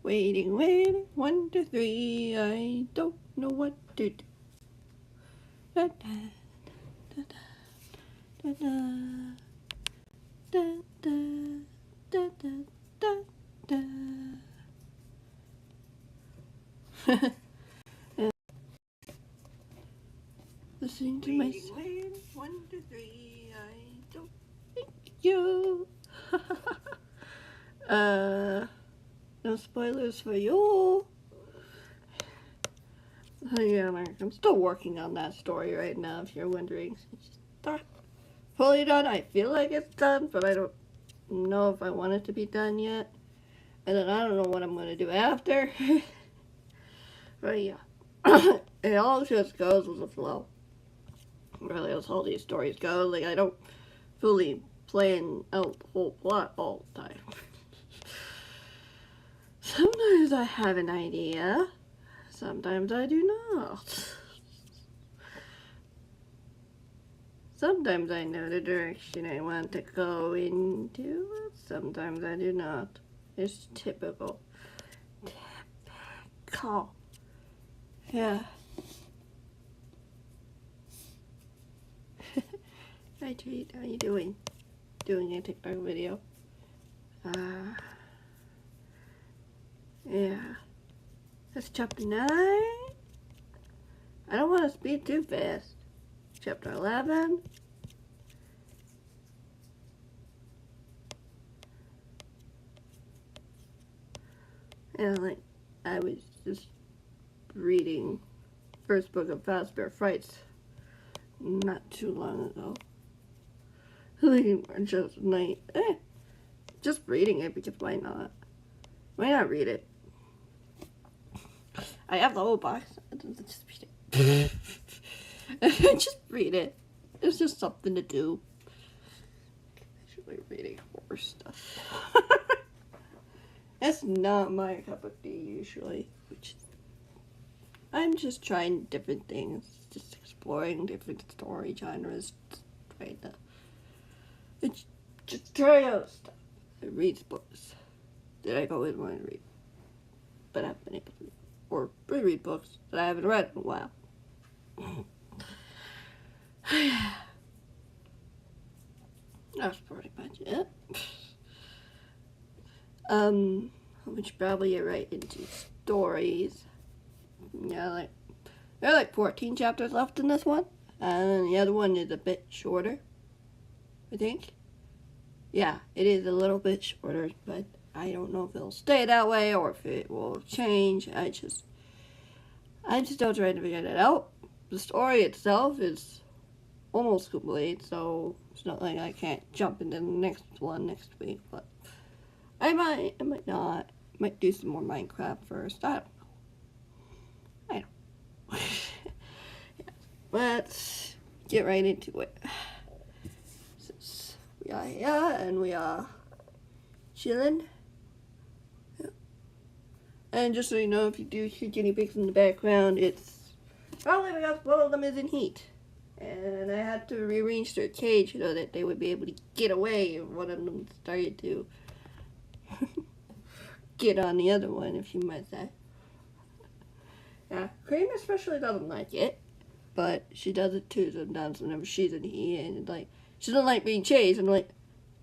Waiting, waiting, 1, 2, 3, I don't know what to do. Da, da, da, da, da, da, da, da, da, da. Listening to myself. 1, 2, 3, I don't think you. No spoilers for you. Yeah, I'm still working on that story right now, if you're wondering. It's not fully done. I feel like it's done, but I don't know if I want it to be done yet. And then I don't know what I'm going to do after. But yeah, it all just goes with the flow. Really, that's how these stories go. Like, I don't fully plan out the whole plot all the time. Sometimes I have an idea. Sometimes I do not. Sometimes I know the direction I want to go into. Sometimes I do not. It's typical. Typical. Yeah. Hi Treat, how you doing? Doing a TikTok video. Yeah. That's chapter 9. I don't want to speed too fast. Chapter 11. And like, I was just reading first book of Fazbear Frights not too long ago. Just reading it because why not? Why not read it? I have the whole box. Just read it. Just read it. It's just something to do. I should be reading horror stuff. That's not my cup of tea usually. I'm just trying different things. Just exploring different story genres. Trying to just try out stuff. I read books that I've always wanted to read, but I haven't been able to read. Or reread books that I haven't read in a while. That's pretty much it. We should probably get right into stories. Yeah, there are like 14 chapters left in this one, and the other one is a bit shorter, I think. Yeah, it is a little bit shorter, but I don't know if it'll stay that way or if it will change. I'm still trying to figure that out. The story itself is almost complete, so it's not like I can't jump into the next one next week, but I might not. I might do some more Minecraft first. I don't know. Yeah. Let's get right into it. Since we are here and we are chilling. Yeah. And just so you know, if you do hear guinea pigs in the background, it's probably because one of them is in heat. And I had to rearrange their cage so that they would be able to get away if one of them started to get on the other one, if you might say. Yeah, Cream especially doesn't like it, but she does it too sometimes whenever she's in heat, and like, she doesn't like being chased. I'm like,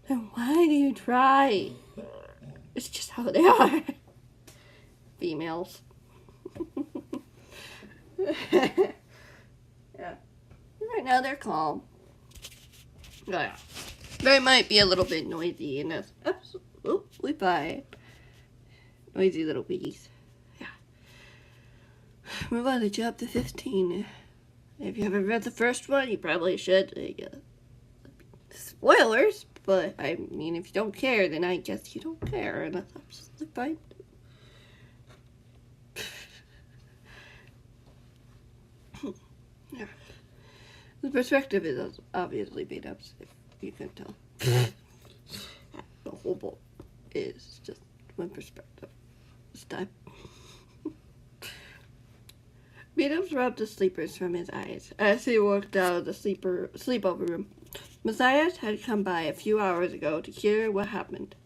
then why do you try? It's just how they are. Females. Yeah. Right now they're calm. Yeah. They might be a little bit noisy, and that's absolutely fine. Noisy little piggies. Yeah. Move on to chapter 15. If you haven't read the first one, you probably should. Spoilers, but I mean, if you don't care, then I guess you don't care, and that's absolutely fine. Yeah. The perspective is obviously made up, if you can tell. The whole book is just one perspective this time. Beat-ups rubbed the sleepers from his eyes as he walked out of the sleepover room. Matthias had come by a few hours ago to hear what happened.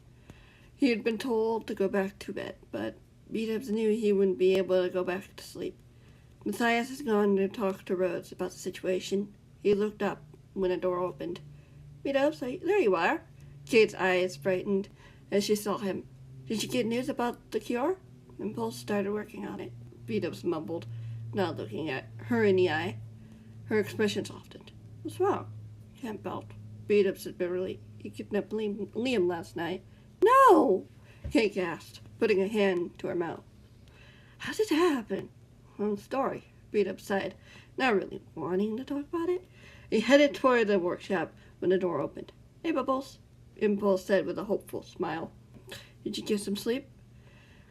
He had been told to go back to bed, but B-Dubs knew he wouldn't be able to go back to sleep. Matthias has gone to talk to Rhodes about the situation. He looked up when a door opened. B-Dubs, there you are. Kate's eyes brightened as she saw him. Did you get news about the cure? Impulse started working on it. B-Dubs mumbled, not looking at her in the eye. Her expression softened. What's wrong? Kent belched. B-Dubs said bitterly. He kidnapped Liam last night. No! Kate gasped, putting a hand to her mouth. How did that happen? Long story, B-Dubs sighed, not really wanting to talk about it. He headed toward the workshop when the door opened. Hey, Bubbles, Impulse said with a hopeful smile. Did you get some sleep?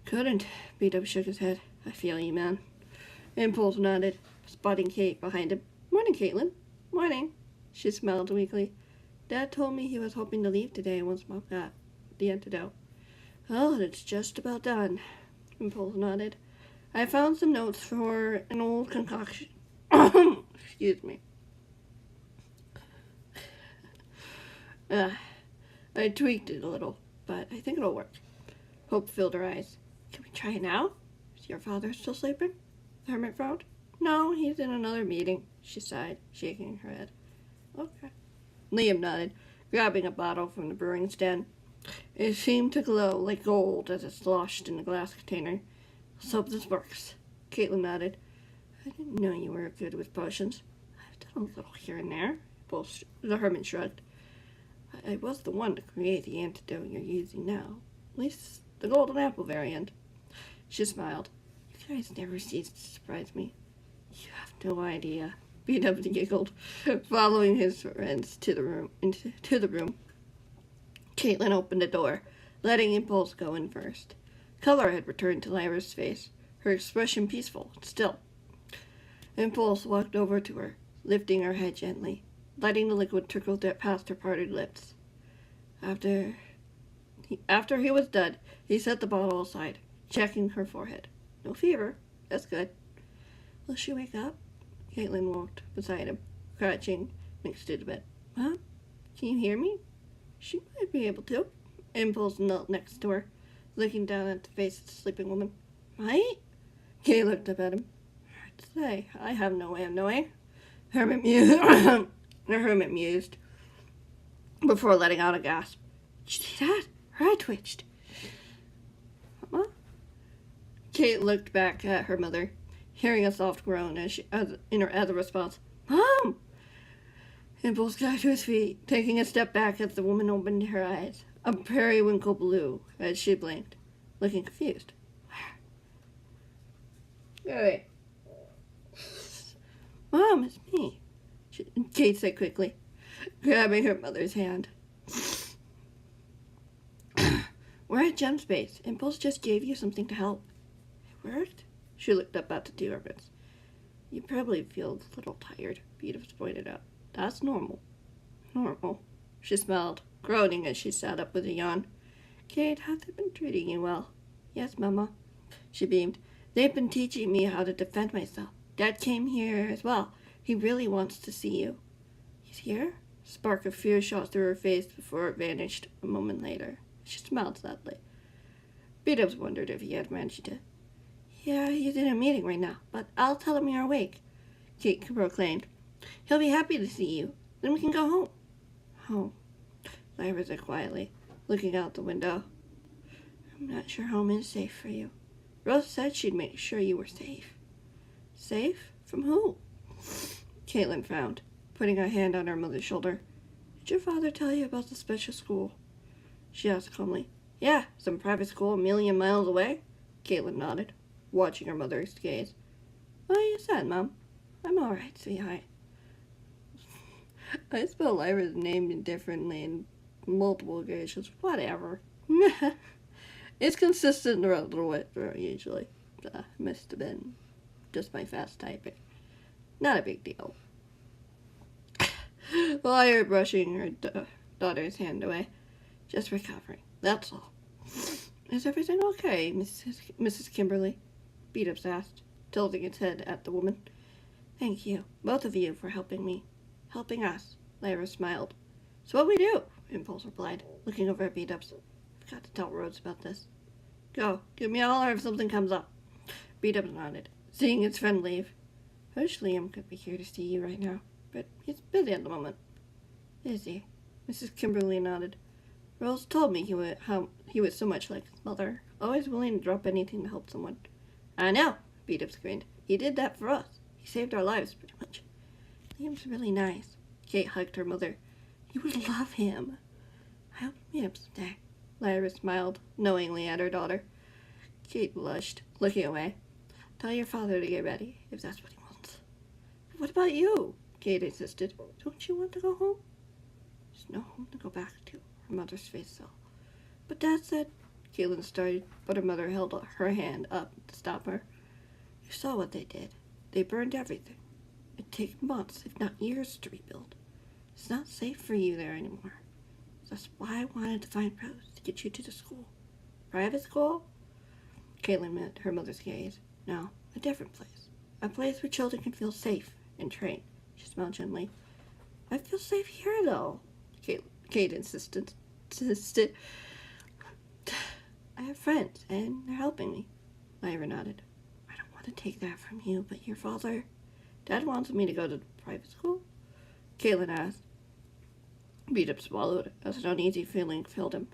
Couldn't. B-Dubs shook his head. I feel you, man. Impulse nodded, spotting Kate behind him. Morning, Caitlin. Morning. She smiled weakly. Dad told me he was hoping to leave today once Mom got the antidote. Well, it's just about done. Impulse nodded. I found some notes for an old concoction. Excuse me. I tweaked it a little, but I think it'll work. Hope filled her eyes. Can we try it now? Is your father still sleeping? The hermit frowned. No, he's in another meeting, she sighed, shaking her head. Okay. Liam nodded, grabbing a bottle from the brewing stand. It seemed to glow like gold as it sloshed in the glass container. Let's hope this works. Caitlin nodded. I didn't know you were good with potions. I've done a little here and there. The hermit shrugged. I was the one to create the antidote you're using now. At least the golden apple variant. She smiled. You guys never cease to surprise me. You have no idea. B-Dubs giggled, following his friends to the room. Caitlin opened the door, letting Impulse go in first. Color had returned to Lyra's face, her expression peaceful and still. Impulse walked over to her, lifting her head gently, letting the liquid trickle past her parted lips. After he was done, he set the bottle aside, checking her forehead. No fever. That's good. Will she wake up? Caitlin walked beside him, crouching next to the bed. Mom? Can you hear me? She might be able to. Impulse knelt next to her, looking down at the face of the sleeping woman. Might? Kay looked up at him. Hard to say. I have no way of knowing. The hermit mused before letting out a gasp. Did you see that? Her eye twitched. Huh? Kate looked back at her mother, hearing a soft groan as a response. Mom! Impulse got to his feet, taking a step back as the woman opened her eyes, a periwinkle blue, as she blinked, looking confused. Wait. Mom, it's me, Kate said quickly, grabbing her mother's hand. We're at Gem Space. Impulse just gave you something to help. It worked? She looked up at the two hermits. You probably feel a little tired, B-Dubs pointed out. That's normal. Normal. She smiled, groaning as she sat up with a yawn. Kate, have they been treating you well? Yes, Mama. She beamed. They've been teaching me how to defend myself. Dad came here as well. He really wants to see you. He's here? A spark of fear shot through her face before it vanished a moment later. She smiled sadly. B-Dubs wondered if he had mentioned it. Yeah, he's in a meeting right now, but I'll tell him you're awake, Kate proclaimed. He'll be happy to see you. Then we can go home. Home, Lyra said quietly, looking out the window. I'm not sure home is safe for you. Rose said she'd make sure you were safe. Safe? From who? Caitlin frowned, putting a hand on her mother's shoulder. Did your father tell you about the special school? She asked calmly. Yeah, some private school a million miles away. Caitlin nodded, watching her mother's gaze. What are you sad, Mom? I'm all right, sweetheart. I spell Lyra's name differently in multiple occasions. Whatever. It's consistent throughout the way, usually. Must have been just my fast typing. Not a big deal. Lyra brushing her daughter's hand away. Just recovering. That's all. Is everything okay, Mrs. Kimberly? B-Dubs asked, tilting its head at the woman. Thank you, both of you, for helping me. Helping us, Lyra smiled. It's what we do, Impulse replied, looking over at B-Dubs. I've got to tell Rhodes about this. Go, give me a holler if something comes up. Beat-Ups nodded, seeing his friend leave. I wish Liam could be here to see you right now, but he's busy at the moment. Is he? Mrs. Kimberly nodded. Rose told me how he was so much like his mother, always willing to drop anything to help someone. I know, Beat-Ups grinned. He did that for us. He saved our lives, pretty much. Liam's really nice. Kate hugged her mother. You would love him. I hope you meet him someday. Lyra smiled knowingly at her daughter. Kate blushed, looking away. Tell your father to get ready, if that's what he wants. What about you? Kate insisted. Don't you want to go home? There's no home to go back to, her mother's face fell. But Dad said... Caitlin started, but her mother held her hand up to stop her. You saw what they did. They burned everything. It'd take months, if not years, to rebuild. It's not safe for you there anymore. That's why I wanted to find Rose, to get you to the school. Private school? Caitlin met her mother's gaze. No, a different place. A place where children can feel safe and trained. She smiled gently. I feel safe here, though, Kate insisted. I have friends, and they're helping me. Lyra nodded. I don't want to take that from you, but your father... Dad wants me to go to private school? Caitlin asked. Beat-Up swallowed as an uneasy feeling filled him.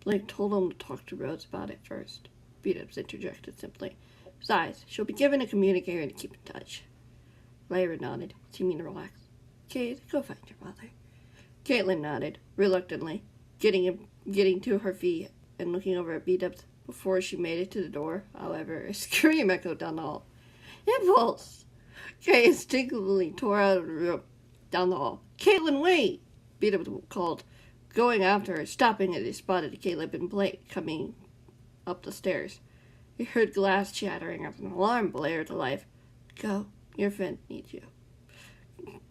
Blake told him to talk to Rose about it first. Beat-Ups interjected simply. Besides, she'll be given a communicator to keep in touch. Lyra nodded, seeming to relax. Kate, go find your father. Caitlin nodded, reluctantly, getting to her feet and looking over at Beat-Ups. Before she made it to the door, however, a scream echoed down the hall. Impulse! Kate instinctively tore out of the room, down the hall. Caitlin, wait! Beat-Ups called, going after her, stopping as he spotted Caleb and Blake coming up the stairs. He heard glass shattering as an alarm blared to life. Go, your friend needs you.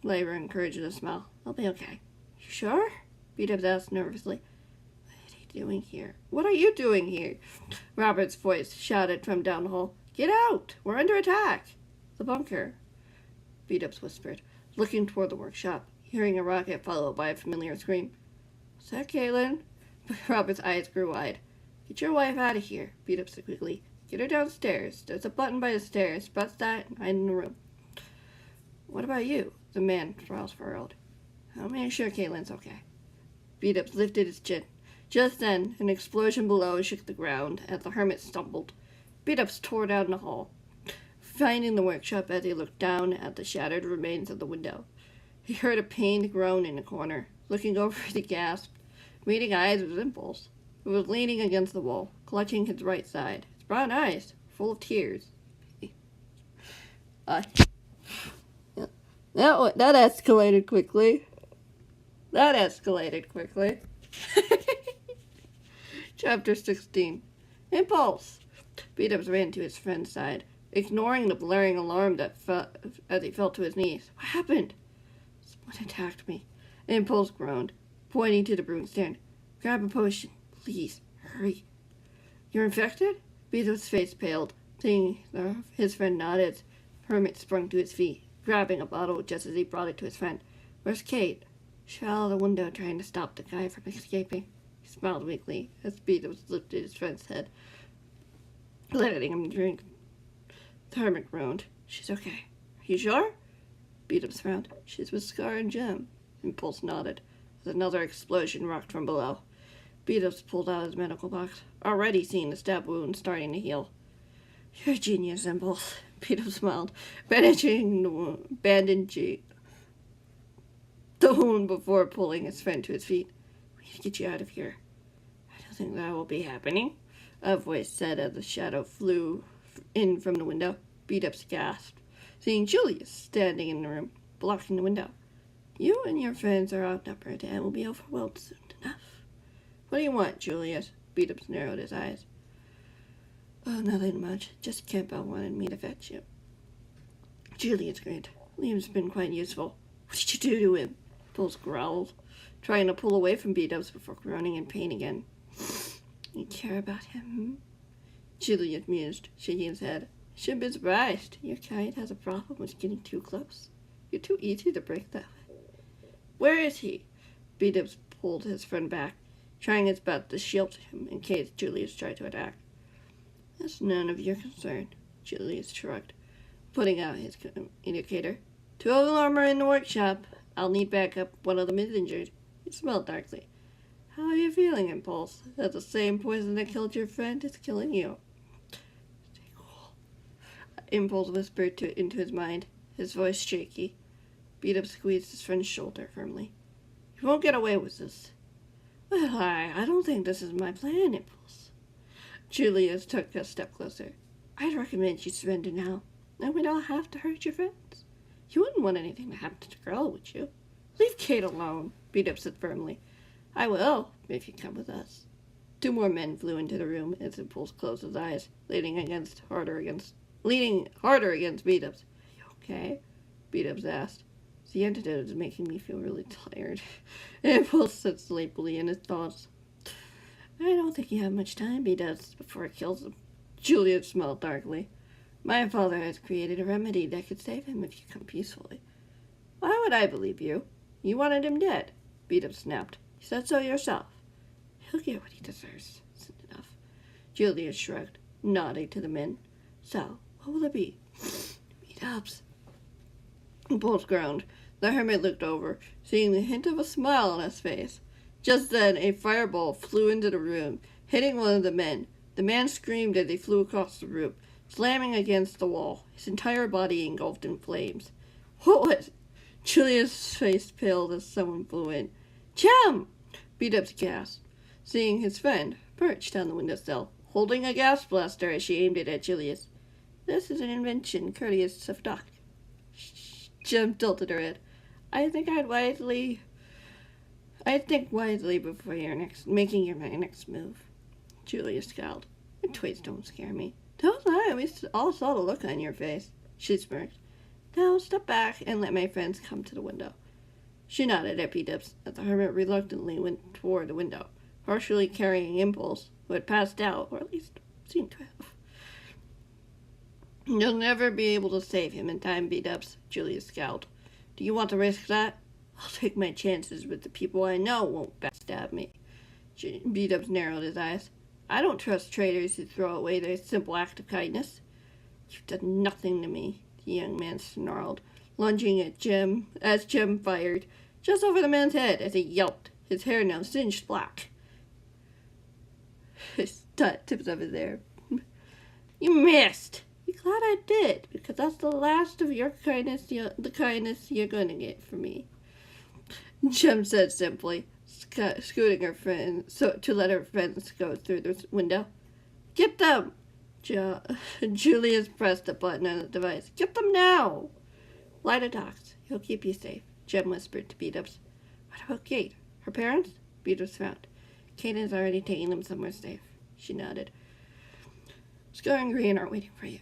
Lyra encouraged with a smile. I'll be okay. You sure? Beat-Ups asked nervously. What is he doing here? What are you doing here? Robert's voice shouted from down the hall. Get out! We're under attack! The bunker. Beat-Ups whispered, looking toward the workshop, hearing a rocket followed by a familiar scream. What's that, Caitlin? Robert's eyes grew wide. Get your wife out of here, Beat-Ups said quickly. Get her downstairs. There's a button by the stairs. Press that and hide in the room. What about you? The man furrowed. I'll make sure Caitlin's okay. Beat-Ups lifted his chin. Just then, an explosion below shook the ground as the hermit stumbled. Beat-Ups tore down the hall, finding the workshop as he looked down at the shattered remains of the window. He heard a pained groan in the corner. Looking over, he gasped, meeting eyes with Impulse, who was leaning against the wall, clutching his right side, his brown eyes full of tears. That escalated quickly. Chapter 16. Impulse! Beat-Ups ran to his friend's side, ignoring the blaring alarm as he fell to his knees. What happened? Someone attacked me. Impulse groaned, pointing to the broom stand. Grab a potion, please. Hurry. You're infected? Beat-Ups' face paled, seeing his friend nodded. Hermit sprung to his feet, grabbing a bottle just as he brought it to his friend. Where's Kate? She fell out of the window trying to stop the guy from escaping. He smiled weakly as Beat-Ups lifted his friend's head, letting him drink. The hermit groaned. She's okay. Are you sure? Beat-Ups frowned. She's with Scar and Jem. Impulse nodded as another explosion rocked from below. Beat-Ups pulled out his medical box, already seeing the stab wound starting to heal. You're a genius, Impulse. Beat-Ups smiled, bandaging the wound before pulling his friend to his feet. We need to get you out of here. I don't think that will be happening, a voice said as the shadow flew in from the window. Beat-Ups gasped, seeing Julius standing in the room, blocking the window. You and your friends are outnumbered and will be overwhelmed soon enough. What do you want, Julius? Beat-Ups narrowed his eyes. Oh, nothing much. Just Campbell wanted me to fetch you. Julius grinned. Liam's been quite useful. What did you do to him? Pulse growled, trying to pull away from Beat-Ups before groaning in pain again. You care about him, hmm? Julius mused, shaking his head. Shouldn't be surprised. Your kind has a problem with getting too close. You're too easy to break that way. Where is he? Beat-Ups pulled his friend back, trying his best to shield him in case Julius tried to attack. That's none of your concern, Julius shrugged, putting out his indicator. 2 of them are in the workshop. I'll need backup. One of them is injured. He smelled darkly. How are you feeling, Impulse? That the same poison that killed your friend is killing you. Stay cool. Impulse whispered into his mind, his voice shaky. Beat-Up squeezed his friend's shoulder firmly. You won't get away with this. Well, I don't think this is my plan, Impulse. Julius took a step closer. I'd recommend you surrender now, and we don't have to hurt your friends. You wouldn't want anything to happen to the girl, would you? Leave Kate alone, Beat-Up said firmly. I will, if you come with us. 2 more men flew into the room as Impulse closed his eyes, leaning harder against Beat-Up's. You okay? Beat-Up asked. The antidote is making me feel really tired. Impulse said sleepily in his thoughts. I don't think you have much time, Beat-Up, before it kills him. Juliet smiled darkly. My father has created a remedy that could save him if you come peacefully. Why would I believe you? You wanted him dead. Beat-Up snapped. You said so yourself. He'll get what he deserves, isn't enough. Julius shrugged, nodding to the men. So, what will it be? Beat-Up's. Impulse groaned. The hermit looked over, seeing the hint of a smile on his face. Just then, a fireball flew into the room, hitting one of the men. The man screamed as he flew across the room, slamming against the wall, his entire body engulfed in flames. What was it? Julius' face paled as someone flew in. Jem! Beat-Up gasped, seeing his friend perched on the windowsill, holding a gas blaster as she aimed it at Julius. This is an invention courteous of Doc. Jem tilted her head. I think wisely before making your next move. Julius scowled. Your toys don't scare me. Don't lie, we all saw the look on your face. She smirked. Now step back and let my friends come to the window. She nodded at Beat-Up as the hermit reluctantly went toward the window, partially carrying Impulse, who had passed out, or at least seemed to have. You'll never be able to save him in time, Beat-Up, Julius scowled. Do you want to risk that? I'll take my chances with the people I know won't backstab me. Beat-Up narrowed his eyes. I don't trust traitors who throw away their simple act of kindness. You've done nothing to me, the young man snarled, lunging at Jem as Jem fired, just over the man's head as he yelped, his hair now singed black. His tips of his hair. You missed! Be glad I did, because that's the last of your kindness, the kindness you're going to get from me. Jem said simply, scooting her friend to let her friends go through the window. Get them! Julius pressed a button on the device. Get them now! Light a docs. He'll keep you safe, Jem whispered to Beat-Up. What about Kate? Her parents? Beat-Up frowned. Kate is already taking them somewhere safe. She nodded. Scar and Green are waiting for you.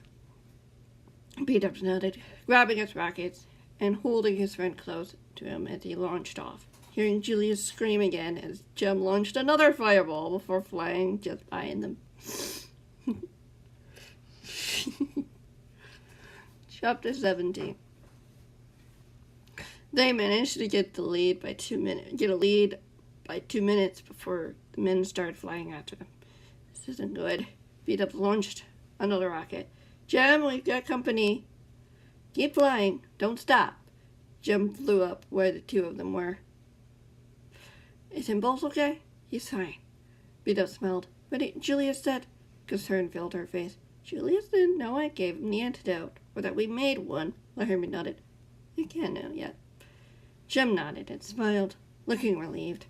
Beat-Up nodded, grabbing his rockets and holding his friend close to him as he launched off, hearing Julius scream again as Jem launched another fireball before flying just behind them. Chapter 17. They managed to get a lead by 2 minutes before the men started flying after them. This isn't good. Beat-Up launched another rocket. Jem, we've got company. Keep flying. Don't stop. Jem flew up where the 2 of them were. Is Impulse okay? He's fine. Beat-Up smiled. But Julius said, concern filled her face. Julius didn't know I gave him the antidote, or that we made one. The hermit nodded. You can't know yet. Jem nodded and smiled, looking relieved.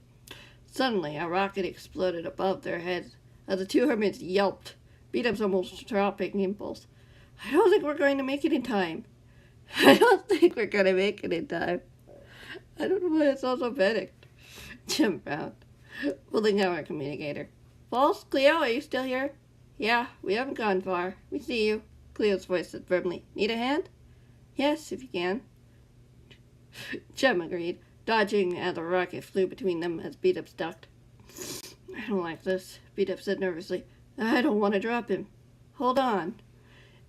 Suddenly, a rocket exploded above their heads as the 2 hermits yelped. Beat-Up's almost dropping Impulse. I don't think we're going to make it in time. I don't know why it's all so panicked. Jem frowned, pulling out our communicator. False, Cleo, are you still here? Yeah, we haven't gone far. We see you. Cleo's voice said firmly. Need a hand? Yes, if you can. Jem agreed, dodging as a rocket flew between them as Beat-Up ducked. I don't like this, Beat-Up said nervously. I don't want to drop him. Hold on.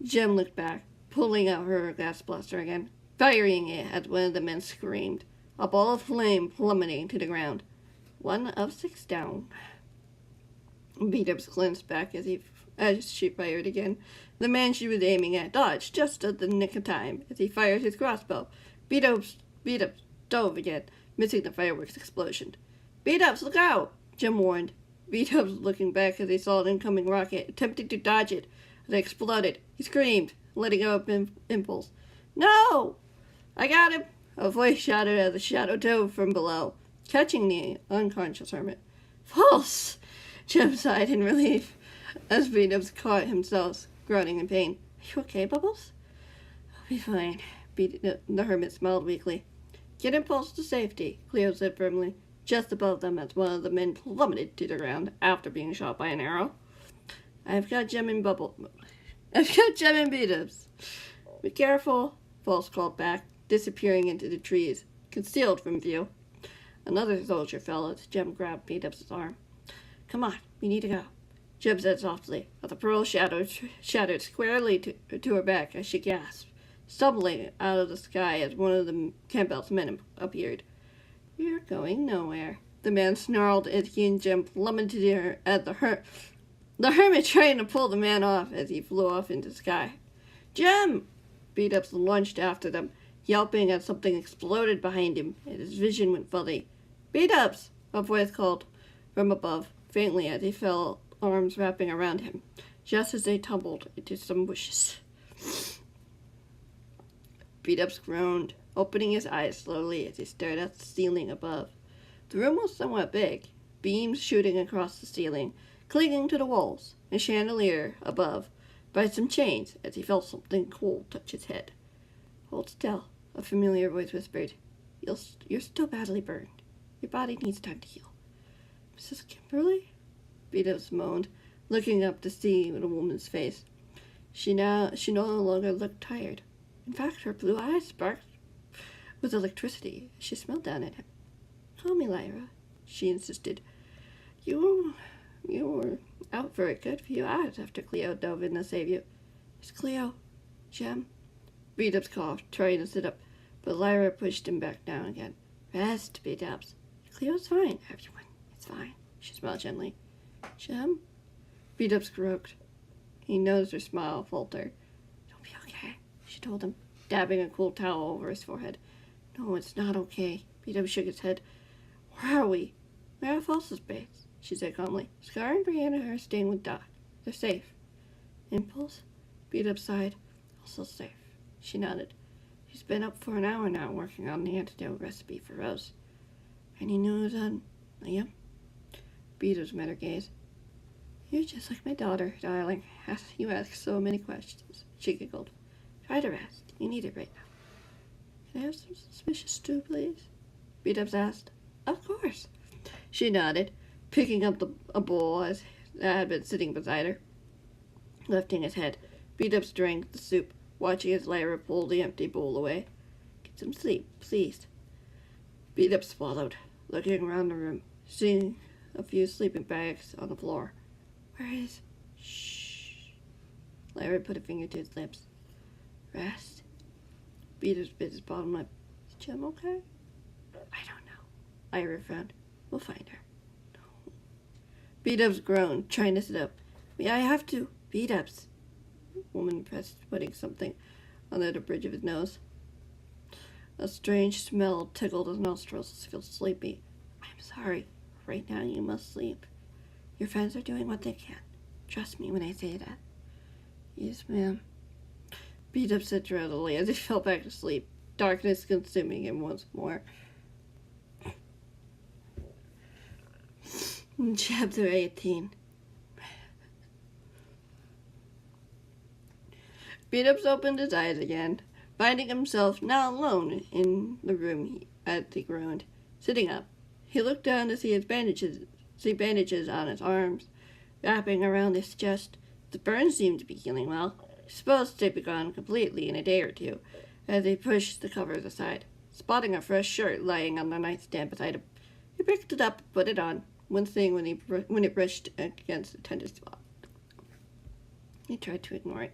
Jem looked back, pulling out her gas blaster again, firing it as one of the men screamed, a ball of flame plummeting to the ground. 1 of 6 down. Beat-Up glanced back as as she fired again. The man she was aiming at dodged just at the nick of time as he fired his crossbow. Beat-ups dove again, missing the fireworks explosion. Beat-ups, look out! Jim warned. Beat-ups looking back as he saw an incoming rocket, attempting to dodge it. As it exploded, he screamed, letting go of impulse. No! I got him! A voice shouted as the shadow dove from below, catching the unconscious hermit. False! Jim sighed in relief as Beat-ups caught himself, groaning in pain. Are you okay, Bubbles? I'll be fine. The hermit smiled weakly. Get Impulse to safety, Cleo said firmly, just above them as one of the men plummeted to the ground after being shot by an arrow. I've got Gem and Beat-ups. Be careful, False called back, disappearing into the trees, concealed from view. Another soldier fell as Gem grabbed Beat-ups' arm. Come on, we need to go, Gem said softly, as the pearl shattered squarely to her back as she gasped, stumbling out of the sky as one of the Campbell's men appeared. You're going nowhere, the man snarled as he and Gem plummeted at the hermit trying to pull the man off as he flew off into the sky. Gem! Beat-ups lunged after them, yelping as something exploded behind him, and his vision went fuzzy. Beat-ups! A voice called from above, faintly as he felt arms wrapping around him, just as they tumbled into some bushes. Beat-ups groaned, opening his eyes slowly as he stared at the ceiling above. The room was somewhat big, beams shooting across the ceiling, clinging to the walls, a chandelier above, by some chains as he felt something cold touch his head. Hold still, a familiar voice whispered. You're still badly burned. Your body needs time to heal. Mrs. Kimberly? Beat-ups moaned, looking up to see the woman's face. She no longer looked tired. In fact, her blue eyes sparkled with electricity as she smiled down at him. Call me Lyra, she insisted. You were out for a good few hours after Cleo dove in to save you. It's Cleo. Gem. Beat-ups coughed, trying to sit up, but Lyra pushed him back down again. Rest, Beat-ups. Cleo's fine, everyone. It's fine, she smiled gently. Gem? Beat-ups croaked. He noticed her smile falter. It'll be okay, she told him, dabbing a cool towel over his forehead. No, it's not okay. Beat-ups shook his head. Where are we? We're at False's base, she said calmly. Scar and Brianna are staying with Doc. They're safe. Impulse? Beat-ups sighed. Also safe. She nodded. She's been up for an hour now working on the antidote recipe for Rose. Any news on Liam? Beat-ups met her gaze. You're just like my daughter, darling. You ask so many questions, she giggled. Try to rest. You need it right now. Can I have some suspicious stew, please? Beat-ups asked. Of course. She nodded, picking up a bowl that had been sitting beside her. Lifting his head, Beat-ups drank the soup, watching as Lyra pulled the empty bowl away. Get some sleep, please. Beat-ups swallowed, looking around the room, seeing a few sleeping bags on the floor. Where is... Shh. Lyra put a finger to his lips. Rest. Beat-ups bit his bottom lip. Is Gem okay? I don't know. Lyra frowned. We'll find her. No. Beat-ups groaned, trying to sit up. I have to. Beat-ups. The woman pressed, putting something under the bridge of his nose. A strange smell tickled his nostrils as he felt sleepy. I'm sorry. Right now you must sleep. Your friends are doing what they can. Trust me when I say that. Yes, ma'am. Beat-ups said drowsily as he fell back to sleep, darkness consuming him once more. Chapter 18. Beat-ups opened his eyes again, finding himself now alone in the room as he groaned. Sitting up, he looked down to see bandages on his arms, wrapping around his chest. The burns seemed to be healing well, supposed to be gone completely in a day or two, as he pushed the covers aside, spotting a fresh shirt lying on the nightstand beside him. He picked it up and put it on, wincing when it brushed against the tender spot. He tried to ignore it.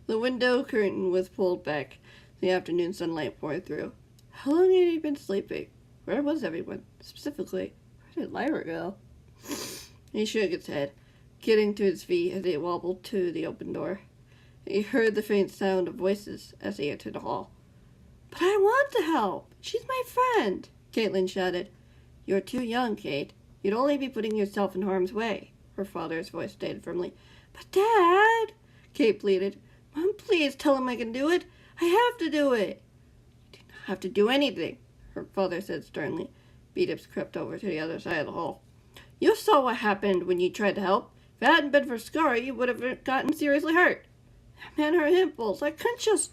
The window curtain was pulled back. The afternoon sunlight poured through. How long had he been sleeping? Where was everyone? Specifically, where did Lyra go? He shook his head, getting to his feet as he wobbled to the open door. He heard the faint sound of voices as he entered the hall. "But I want to help! She's my friend!" Caitlin shouted. "You're too young, Kate. You'd only be putting yourself in harm's way," her father's voice stated firmly. "But Dad," Kate pleaded. "Mom, please tell him I can do it. I have to do it." "You do not have to do anything," her father said sternly. Beat-ups crept over to the other side of the hall. "You saw what happened when you tried to help. If it hadn't been for Scar, you would have gotten seriously hurt. That man hurt impulse. I couldn't just..."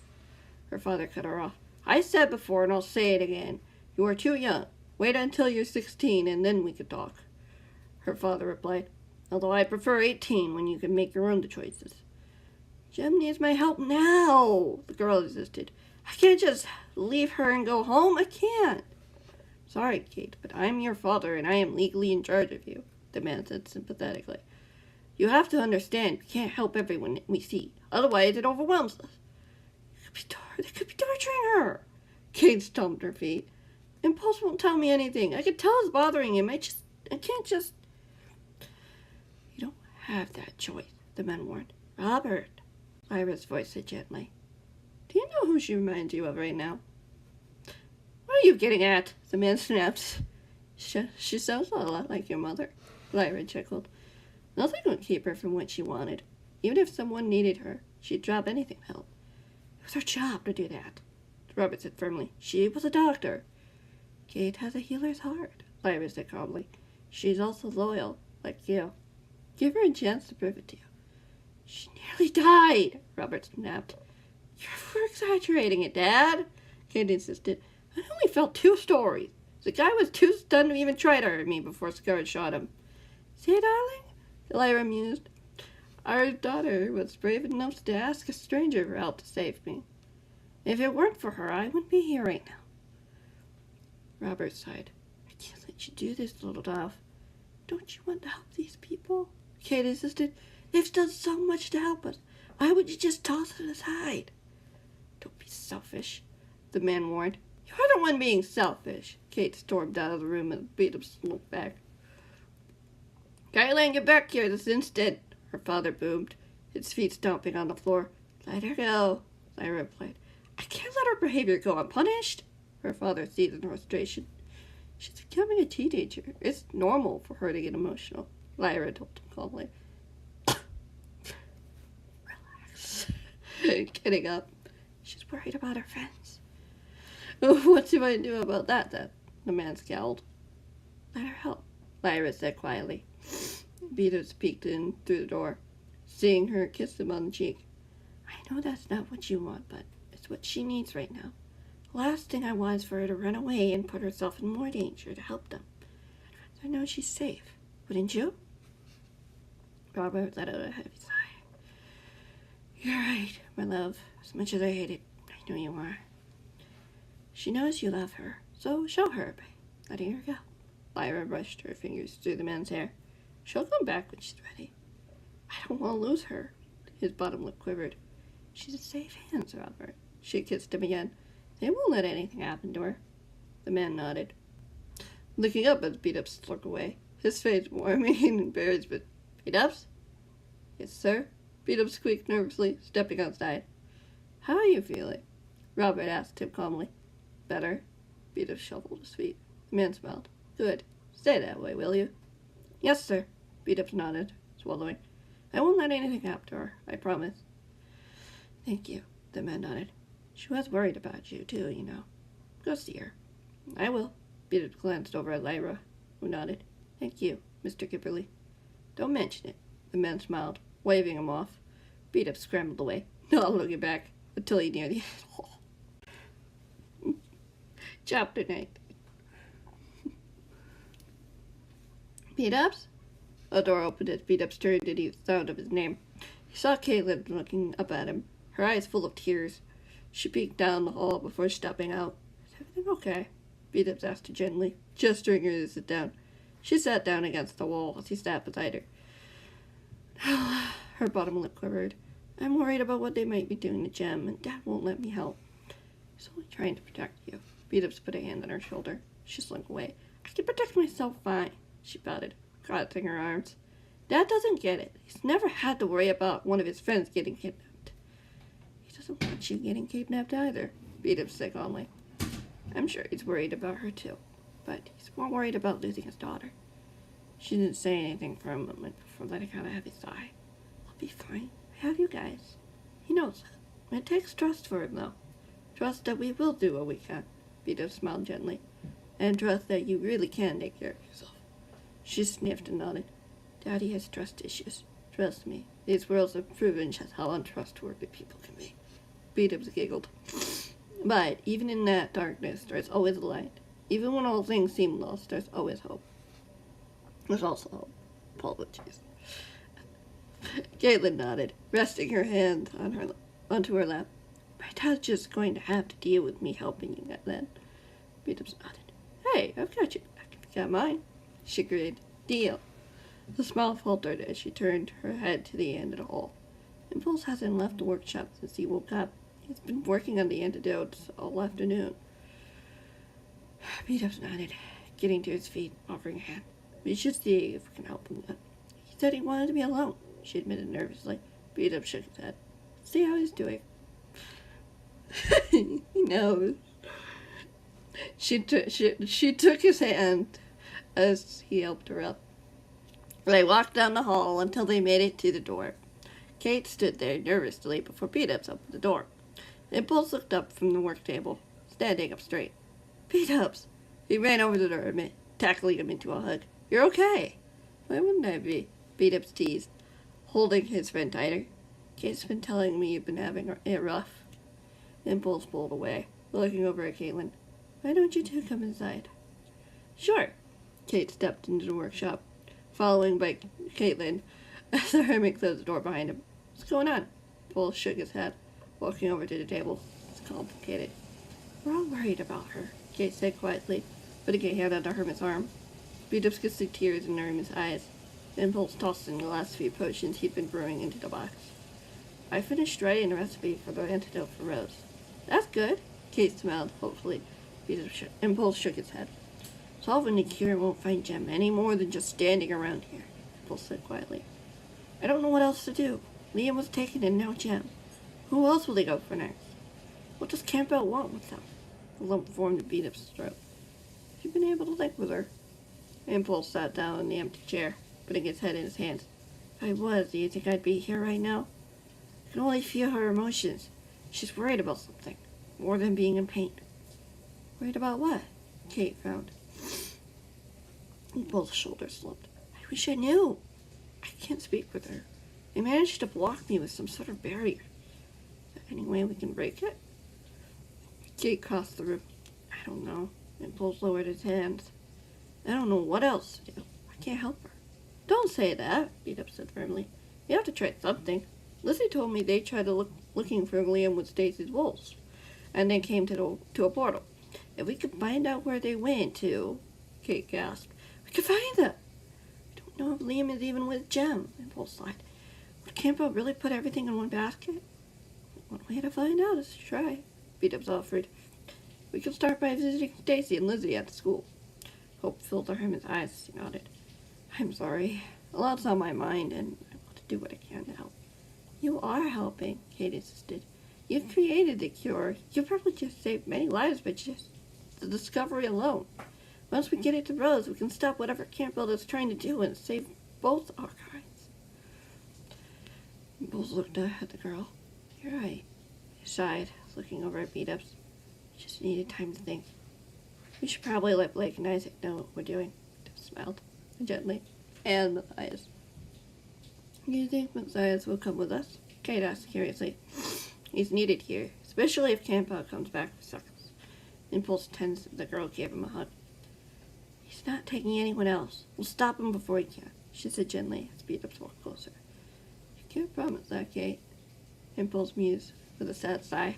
Her father cut her off. "I said before, and I'll say it again. You are too young. Wait until you're 16, and then we can talk," her father replied. "Although I prefer 18, when you can make your own choices." "Jem needs my help now," the girl insisted. "I can't just leave her and go home. I can't." "Sorry, Kate, but I'm your father, and I am legally in charge of you," the man said sympathetically. "You have to understand, we can't help everyone we see. Otherwise, it overwhelms us." They could be torturing her." Kate stomped her feet. "Impulse won't tell me anything. I can tell it's bothering him. I can't just..." "You don't have that choice," the man warned. "Robert," Lyra's voice said gently. "Do you know who she reminds you of right now?" "What are you getting at?" the man snapped. She sounds a lot like your mother," Lyra chuckled. "Nothing would keep her from what she wanted. Even if someone needed her, she'd drop anything to help. It was her job to do that," Robert said firmly. "She was a doctor." "Kate has a healer's heart," Lyra said calmly. "She's also loyal, like you. Give her a chance to prove it to you." "She nearly died," Robert snapped. "You're exaggerating it, Dad," Kate insisted. "I only felt 2 stories. The guy was too stunned to even try to hurt me before Scar shot him." "See, darling?" Lyra mused. "Our daughter was brave enough to ask a stranger for help to save me. If it weren't for her, I wouldn't be here right now." Robert sighed. "I can't let you do this, little dove. Don't you want to help these people?" Kate insisted. "They've done so much to help us. Why would you just toss it aside?" "Don't be selfish," the man warned. "You're the one being selfish." Kate stormed out of the room and Beat-ups looked back. "Caitlin, get back here this instant," her father boomed, his feet stomping on the floor. "Let her go," Lyra replied. "I can't let her behavior go unpunished," her father seized in frustration. "She's becoming a teenager. It's normal for her to get emotional," Lyra told him calmly. "Relax." Getting up. "She's worried about her friends." "What do I do about that, then?" the man scowled. "Let her help," Lyra said quietly. Beat-ups peeked in through the door, seeing her kiss him on the cheek. "I know that's not what you want, but it's what she needs right now. The last thing I want is for her to run away and put herself in more danger to help them. I'd rather know she's safe. Wouldn't you?" Robert let out a heavy sigh. "You're right, my love. As much as I hate it, I know you are. She knows you love her, so show her by letting her go." Lyra brushed her fingers through the man's hair. "She'll come back when she's ready." "I don't want to lose her." His bottom lip quivered. "She's in safe hands, Robert." She kissed him again. "They won't let anything happen to her." The man nodded, looking up as Beat-ups slunk away, his face warming in embarrassment. "Beat-ups?" "Yes, sir?" Beat-ups squeaked nervously, stepping outside. "How are you feeling?" Robert asked him calmly. "Better." Beat-ups shuffled his feet. The man smiled. "Good. Stay that way, will you?" "Yes, sir." Beat-ups nodded, swallowing. "I won't let anything happen to her, I promise." "Thank you," the man nodded. "She was worried about you, too, you know. Go see her." "I will." Beat-ups glanced over at Lyra, who nodded. "Thank you, Mr. Kipperly." "Don't mention it." The man smiled, waving him off. Beat-ups scrambled away, not looking back, until he neared the hall. Chapter 9. "Beat-ups?" A door opened as Beat-ups turned to the sound of his name. He saw Caitlin looking up at him, her eyes full of tears. She peeked down the hall before stepping out. "Is everything okay?" Beat-ups asked her gently, gesturing her to sit down. She sat down against the wall as he sat beside her. Her bottom lip quivered. "I'm worried about what they might be doing to Jem, and Dad won't let me help. He's only trying to protect you." Beat-ups put a hand on her shoulder. She slunk away. "I can protect myself fine," she pouted, crossing her arms. Dad doesn't get it. He's never had to worry about one of his friends getting kidnapped. He doesn't want you getting kidnapped either, Beat-Up said calmly. I'm sure he's worried about her too, but he's more worried about losing his daughter. She didn't say anything for a moment before letting out a heavy sigh. I'll be fine. I have you guys. He knows that. It takes trust for him, though. Trust that we will do what we can. Beat-Up smiled gently. And trust that you really can take care of yourself. She sniffed and nodded. Daddy has trust issues. Trust me. These worlds have proven just how untrustworthy people can be. Beat-Up giggled. But even in that darkness, there's always a light. Even when all things seem lost, there's always hope. There's also hope. Apologies. Caitlin nodded, resting her hand onto her lap. My dad's just going to have to deal with me helping you then. Beat-Up nodded. Hey, I've got you back. You got mine. She agreed. Deal. The smile faltered as she turned her head to the end of the hall. Impulse hasn't left the workshop since he woke up. He's been working on the antidotes all afternoon. Beat-Up nodded, getting to his feet, offering a hand. We should see if we can help him then. He said he wanted to be alone, she admitted nervously. Beat-Up shook his head. See how he's doing. He knows. She took his hand as he helped her up. They walked down the hall until they made it to the door. Kate stood there nervously before Beat-Up opened the door. Impulse looked up from the work table, standing up straight. Beat-Ups! He ran over to the hermit, tackling him into a hug. You're okay. Why wouldn't I be? Beat-Ups teased, holding his friend tighter. Kate's been telling me you've been having it rough. Impulse pulled away, looking over at Caitlin. Why don't you two come inside? Sure. Kate stepped into the workshop, following by Caitlin as the hermit closed the door behind him. What's going on? Impulse shook his head, walking over to the table. It's complicated. We're all worried about her, Kate said quietly, putting a hand on the hermit's arm. Beat-Up could see tears in the hermit's eyes. Impulse tossed in the last few potions he'd been brewing into the box. I finished writing the recipe for the antidote for Rose. That's good, Kate smiled hopefully. Impulse shook his head. Solving the cure won't find Gem any more than just standing around here, Impulse said quietly. I don't know what else to do. Liam was taken and now Gem. Who else will they go for next? What does Campbell want with them? The lump formed in Beat-Up's throat. Have you been able to link with her? Impulse sat down in the empty chair, putting his head in his hands. If I was, do you think I'd be here right now? I can only feel her emotions. She's worried about something, more than being in pain. Worried about what? Kate frowned. Impulse's shoulders slumped. I wish I knew. I can't speak with her. They managed to block me with some sort of barrier. Is there any way we can break it? Kate crossed the room. I don't know. Impulse lowered his hands. I don't know what else to do. I can't help her. Don't say that, Beat-Up said firmly. You have to try something. Lizzie told me they tried looking for Liam with Stacy's wolves, and then came to a portal. If we could find out where they went to, Kate gasped. We could find them. I don't know if Liam is even with Gem, Impulse sighed. Would Campbell really put everything in one basket? One way to find out is to try, Beat-Up offered. We could start by visiting Stacy and Lizzie at the school. Hope filled the hermit's eyes as he nodded. I'm sorry. A lot's on my mind, and I want to do what I can to help. You are helping, Kate insisted. You've created the cure. You've probably just saved many lives by just the discovery alone. Once we get it to Rose, we can stop whatever Campbell is trying to do and save both our kinds. Impulse looked at the girl. You're right. He sighed, looking over at Beat-Ups. Just needed time to think. We should probably let Blake and Isaac know what we're doing. Beat-Ups smiled gently. And Matthias. Do you think Matthias will come with us? Kate asked curiously. He's needed here, especially if Campbell comes back with suckers. Impulse tensed as the girl gave him a hug. He's not taking anyone else. We'll stop him before he can, she said gently as Beat-Ups walked closer. You can't promise that, Kate. Impulse mused with a sad sigh.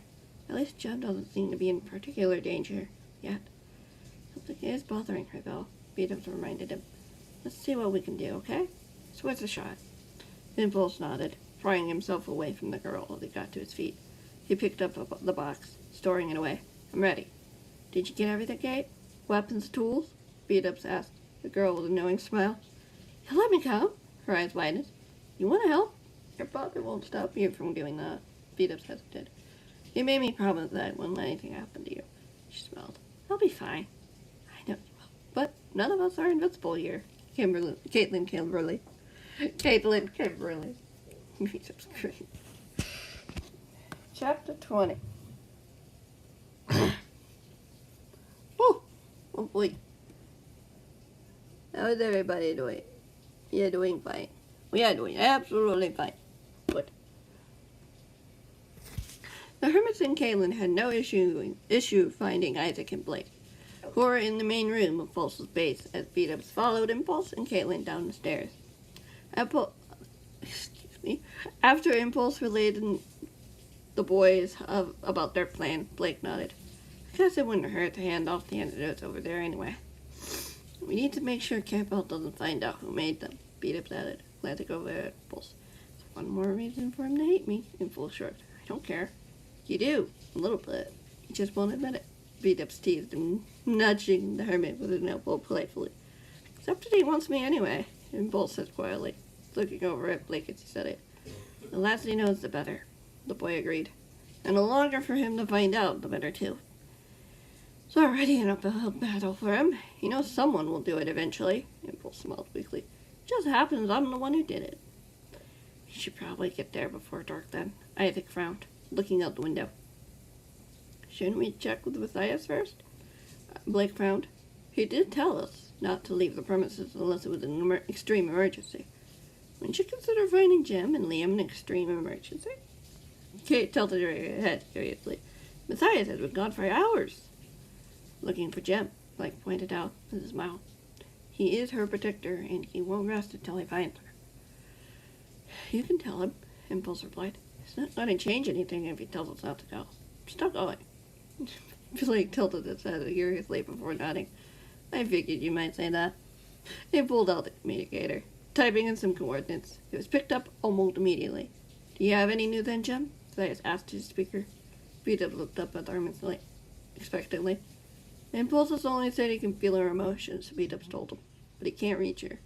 At least Jem doesn't seem to be in particular danger yet. Something is bothering her, though, Beat-Ups reminded him. Let's see what we can do, okay? It's worth a shot. Impulse nodded, prying himself away from the girl as he got to his feet. He picked up the box, storing it away. I'm ready. Did you get everything, Kate? Weapons, tools? Beat-Ups asked, the girl with a knowing smile. You let me come? Her eyes widened. You want to help? Your father won't stop you from doing that. Beat-ups hesitated. You made me promise that I wouldn't let anything happen to you. She smiled. I'll be fine. I know you will. But none of us are invincible here. Caitlin Kimberly. Beat-ups great. Chapter 20. Oh boy. How is everybody doing? You're doing fine. We are doing absolutely fine. Good. The hermits and Caitlin had no issue finding Isaac and Blake, who were in the main room of Impulse's base as Beat-ups followed Impulse and Caitlin down the stairs. After Impulse related the boys about their plan, Blake nodded. I guess it wouldn't hurt to hand off the antidotes over there anyway. We need to make sure Campbell doesn't find out who made them, Beat-ups added, glancing over at Impulse. It's one more reason for him to hate me, Impulse shrugged. I don't care. You do, a little bit. You just won't admit it. Beat-ups teased him, nudging the hermit with an elbow playfully. Except that he wants me anyway, Impulse said quietly, looking over at Blake as he said it. The less he knows, the better, the boy agreed. And the longer for him to find out, the better too. It's already an uphill battle for him. He knows someone will do it eventually. Impulse smiled weakly. It just happens I'm the one who did it. He should probably get there before dark then. Isaac frowned, looking out the window. Shouldn't we check with Matthias first? Blake frowned. He did tell us not to leave the premises unless it was an extreme emergency. Wouldn't you consider finding Jem and Liam an extreme emergency? Kate tilted her head curiously. Matthias has been gone for hours. Looking for Jem, Blake pointed out with a smile. He is her protector, and he won't rest until he finds her. You can tell him, Impulse replied. It's not going to change anything if he tells us not to go. Still going. Blake tilted his head curiously before nodding. I figured you might say that. He pulled out the communicator, typing in some coordinates. It was picked up almost immediately. Do you have any news then, Jem? Matthias asked his speaker. Beat-ups looked up at the hermit expectantly. Impulse only said he can feel her emotions, Beat-ups told him, but he can't reach her.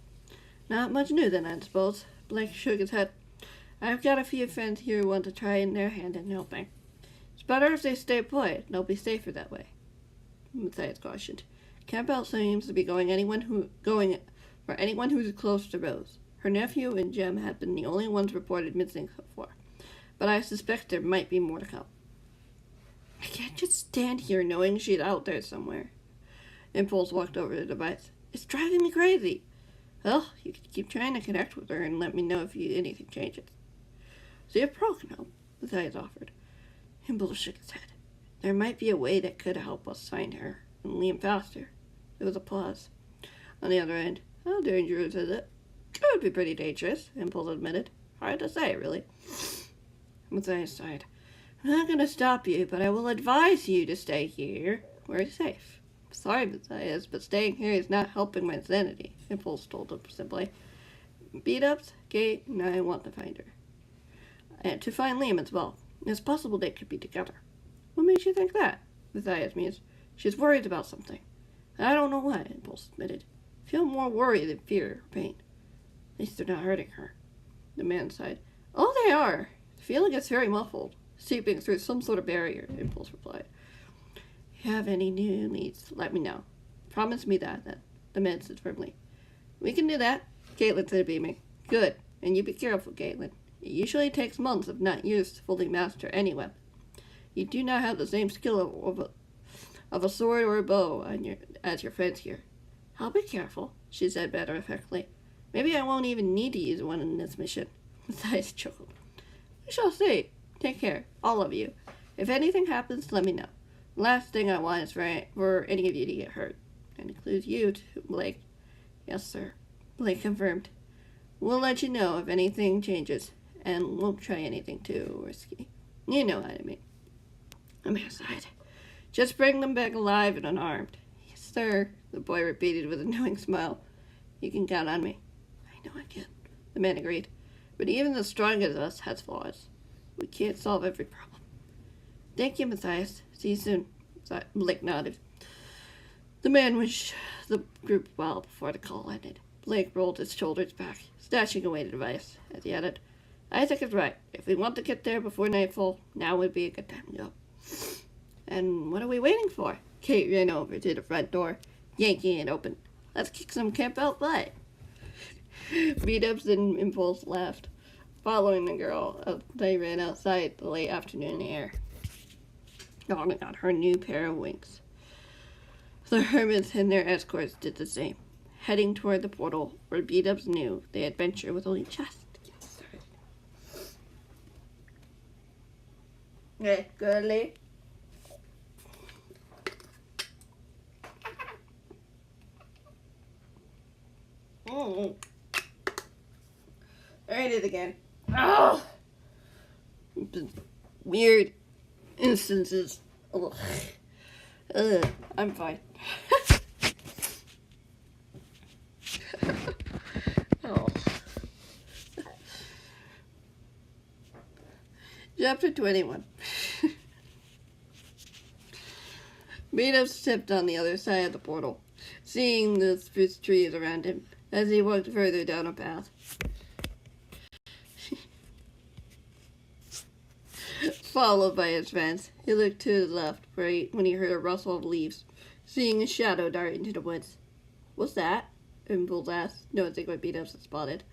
Not much new then, I suppose. Blake shook his head. I've got a few friends here who want to try in their hand in helping. It's better if they stay put. They'll be safer that way. Matthias cautioned. Campbell seems to be going for anyone who's close to Rose. Her nephew and Jem have been the only ones reported missing so far, but I suspect there might be more to come. I can't just stand here knowing she's out there somewhere. Impulse walked over to the device. It's driving me crazy. Well, you can keep trying to connect with her and let me know if anything changes. See if Pearl can help, Matthias offered. Impulse shook his head. There might be a way that could help us find her and Liam faster. There was a pause. On the other end, how dangerous is it? It would be pretty dangerous, Impulse admitted. Hard to say, really. Matthias sighed. I'm not going to stop you, but I will advise you to stay here. We're safe. Sorry, Matthias, but staying here is not helping my sanity, Impulse told him simply. Beat-ups, Kate, and I want to find her. And to find Liam as well. It's possible they could be together. What makes you think that? Matthias mused. She's worried about something. I don't know what, Impulse admitted. I feel more worry than fear or pain. At least they're not hurting her. The man sighed. Oh, they are. The feeling is very muffled, seeping through some sort of barrier, Impulse replied. If you have any new leads, let me know. Promise me that, the man said firmly. We can do that, Caitlin said, beaming. Good, and you be careful, Caitlin. It usually takes months, if not years, to fully master any weapon. You do not have the same skill of a sword or a bow as your friends here. I'll be careful, she said matter-of-factly. Maybe I won't even need to use one in this mission. Matthias chuckled. We shall see. Take care, all of you. If anything happens, let me know. The last thing I want is for any of you to get hurt. That includes you, too, Blake. Yes, sir, Blake confirmed. We'll let you know if anything changes, and won't try anything too risky. You know what I mean. The man sighed. Just bring them back alive and unarmed. Yes, sir, the boy repeated with a knowing smile. You can count on me. I know I can, the man agreed. But even the strongest of us has flaws. We can't solve every problem. Thank you, Matthias. See you soon. Blake nodded. The man wished the group well before the call ended. Blake rolled his shoulders back, stashing away the device, as he added, Isaac is right. If we want to get there before nightfall, now would be a good time to go. And what are we waiting for? Kate ran over to the front door, yanking it open. Let's kick some Campbell butt. Beat-ups and Impulse laughed, following the girl. They ran outside the late afternoon air, donning on her new pair of wings. The hermits and their escorts did the same, heading toward the portal where Beat-ups knew the adventure was only just getting started. Hey, girlie. I ate it again. Oh! Weird instances. Ugh. I'm fine. Oh. Chapter 21. Beat-up stepped on the other side of the portal, seeing the spruce trees around him as he walked further down a path. Followed by his friends, he looked to the left when he heard a rustle of leaves, seeing a shadow dart into the woods. What's that? Impulse asked, noticing what Beat-ups had spotted.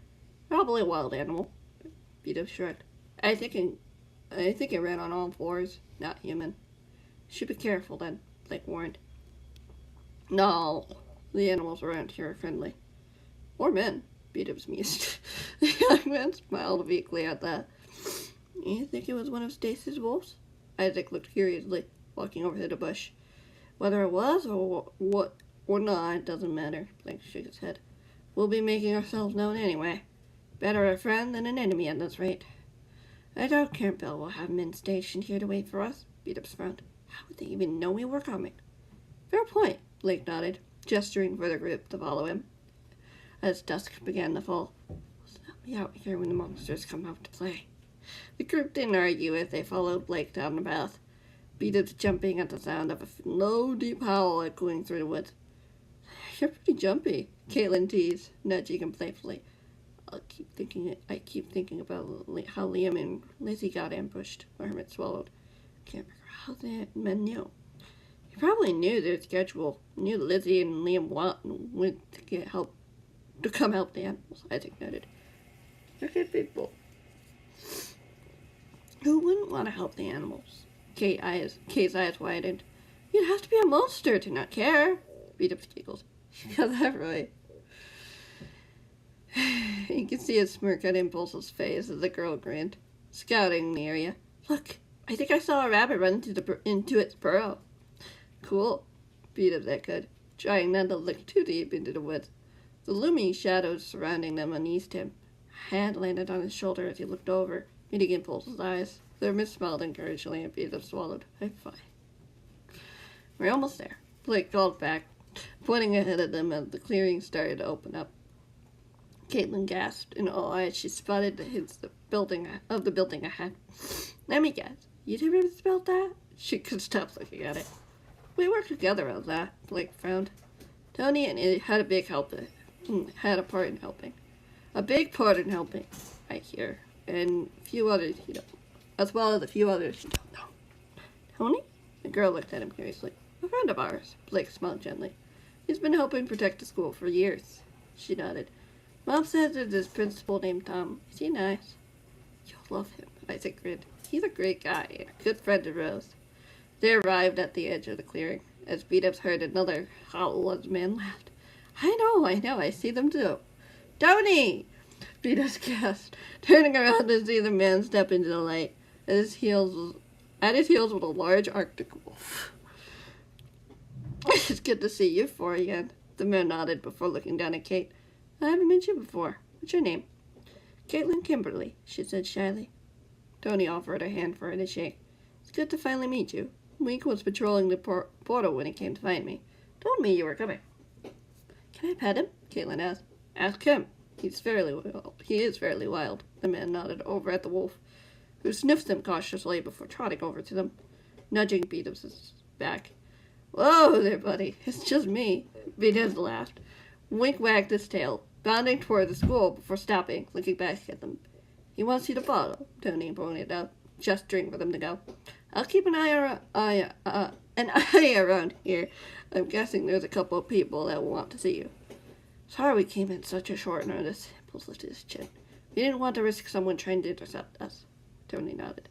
Probably a wild animal. Beat-ups shrugged. I think it ran on all fours, not human. Should be careful then, Blake warned. No, the animals around here are friendly. Or men, Beat-ups mused. The young man smiled weakly at that. You think it was one of Stacy's wolves? Isaac looked curiously, walking over to the bush. Whether it was or not, it doesn't matter. Blake shook his head. We'll be making ourselves known anyway. Better a friend than an enemy at this rate. I doubt Campbell will have men stationed here to wait for us. Beat-ups frowned. How would they even know we were coming? Fair point, Blake nodded, gesturing for the group to follow him. As dusk began to fall, we'll be out here when the monsters come out to play. The group didn't argue as they followed Blake down the path, Beat-ups jumping at the sound of a low, deep howl echoing through the woods. You're pretty jumpy, Caitlin teased, nudging him playfully. I keep thinking about how Liam and Lizzie got ambushed. The hermit swallowed. Can't remember how the men knew. He probably knew their schedule. Knew Lizzie and Liam went to get help to come help the animals. Isaac noted. They're good people. Who wouldn't want to help the animals? Kate's eyes widened. You'd have to be a monster to not care. Beat-ups giggled. You got that right. You could see a smirk on Impulse's face as the girl grinned, scouting the area. Look, I think I saw a rabbit run into its burrow. Cool, Beat-ups echoed, trying not to look too deep into the woods. The looming shadows surrounding them uneased him. A hand landed on his shoulder as he looked over, meeting Impulse's eyes. The hermit smiled encouragingly and Beat-ups swallowed. I'm fine. We're almost there. Blake called back, pointing ahead of them as the clearing started to open up. Caitlin gasped. In awe as she spotted the hints of the building ahead. Let me guess. You two ever spelled that? She could stop looking at it. We worked together on that, Blake frowned. Tony and it had a part in helping. A big part in helping, I hear. And a few others you don't. As well as a few others you don't know. Tony? The girl looked at him curiously. A friend of ours. Blake smiled gently. He's been helping protect the school for years. She nodded. Mom says there's this principal named Tom. Is he nice? You'll love him, Isaac grinned. He's a great guy and a good friend of Rose. They arrived at the edge of the clearing, as Beat-ups heard another howl as the man laughed. I know, I see them too. Tony! Beat-ups gasped, turning around to see the man step into the light. At his heels was a large Arctic wolf. It's good to see you four again. The man nodded before looking down at Kate. I haven't met you before. What's your name? Caitlin Kimberly, she said shyly. Tony offered a hand for her to shake. It's good to finally meet you. Wink was patrolling the portal when he came to find me. Told me you were coming. Can I pet him? Caitlin asked. Ask him. He is fairly wild. The man nodded over at the wolf, who sniffed them cautiously before trotting over to them, nudging Beat-ups' back. Whoa there, buddy. It's just me. Beat-ups laughed. Wink wagged his tail, bounding toward the school before stopping, looking back at them. He wants you to follow, Tony pointed out, gesturing for them to go. I'll keep an eye around here. I'm guessing there's a couple of people that will want to see you. Sorry we came in such a short notice. Impulse lifted his chin. We didn't want to risk someone trying to intercept us. Tony nodded.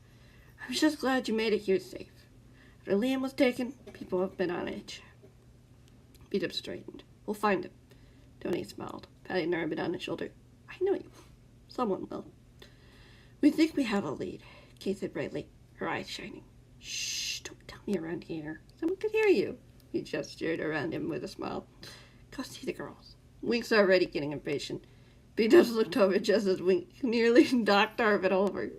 I'm just glad you made it here safe. After Liam was taken, people have been on edge. Beat-up straightened. We'll find him. Tony smiled, patting Hermit on his shoulder. I know you will. Someone will. We think we have a lead, Kate said brightly, her eyes shining. Shh, don't tell me around here. Someone could hear you. He gestured around him with a smile. Go see the girls. Wink's already getting impatient. Beat-up looked over just as Wink nearly knocked Hermit over,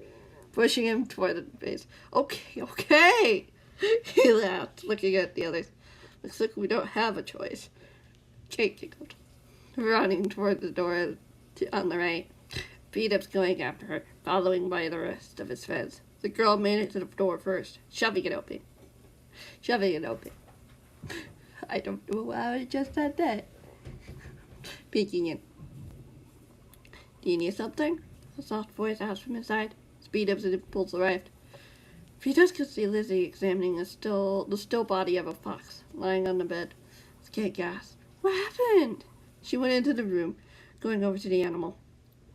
pushing him toward the base. Okay. He laughed, looking at the others. Looks like we don't have a choice. Kate giggled, running toward the door on the right. Beat-up's going after her, following by the rest of his friends. The girl made it to the door first, shoving it open. I don't know why I just said that. Peeking in. Do you need something? A soft voice asked from inside. Beat-up's impulse arrived. Beat-up could see Lizzie examining the still body of a fox lying on the bed. Kate gasped. What happened? She went into the room, going over to the animal.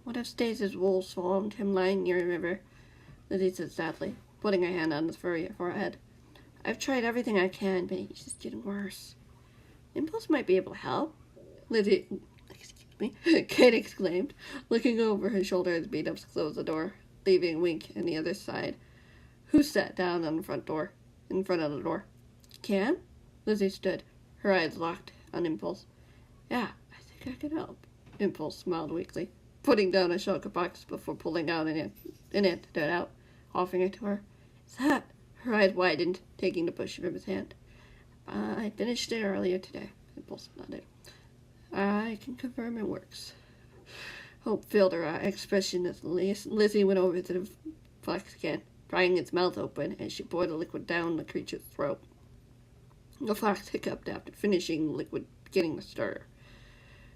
One of Stace's wolves found him lying near a river, Lizzie said sadly, putting her hand on his furry forehead. I've tried everything I can, but he's just getting worse. Impulse might be able to help. Kate exclaimed, looking over her shoulder as Beat-up closed the door, leaving Wink on the other side, who sat down on the front of the door. Can? Lizzie stood, her eyes locked on Impulse. Yeah, I think I can help. Impulse smiled weakly, putting down a shulker box before pulling out an antidote out, offering it to her. Is that? Her eyes widened, taking the push from his hand. I finished it earlier today. Impulse nodded. I can confirm it works. Hope filled her expression as Lizzie went over to the fox again, prying its mouth open as she poured the liquid down the creature's throat. The fox hiccuped after finishing the liquid, beginning to stir.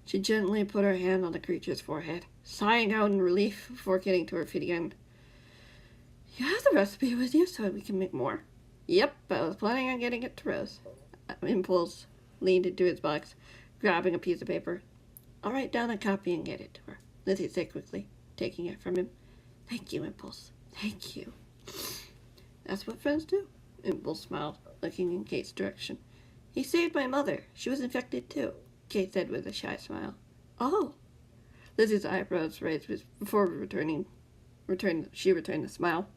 She gently put her hand on the creature's forehead, sighing out in relief before getting to her feet again. You have the recipe with you so we can make more. Yep, I was planning on getting it to Rose. Impulse leaned into his box, grabbing a piece of paper. I'll write down a copy and get it to her, Lizzie said quickly, taking it from him. Thank you, Impulse. Thank you. That's what friends do. Impulse smiled, looking in Kate's direction. He saved my mother. She was infected too, Kate said with a shy smile. Oh. Lizzie's eyebrows raised before she returned the smile.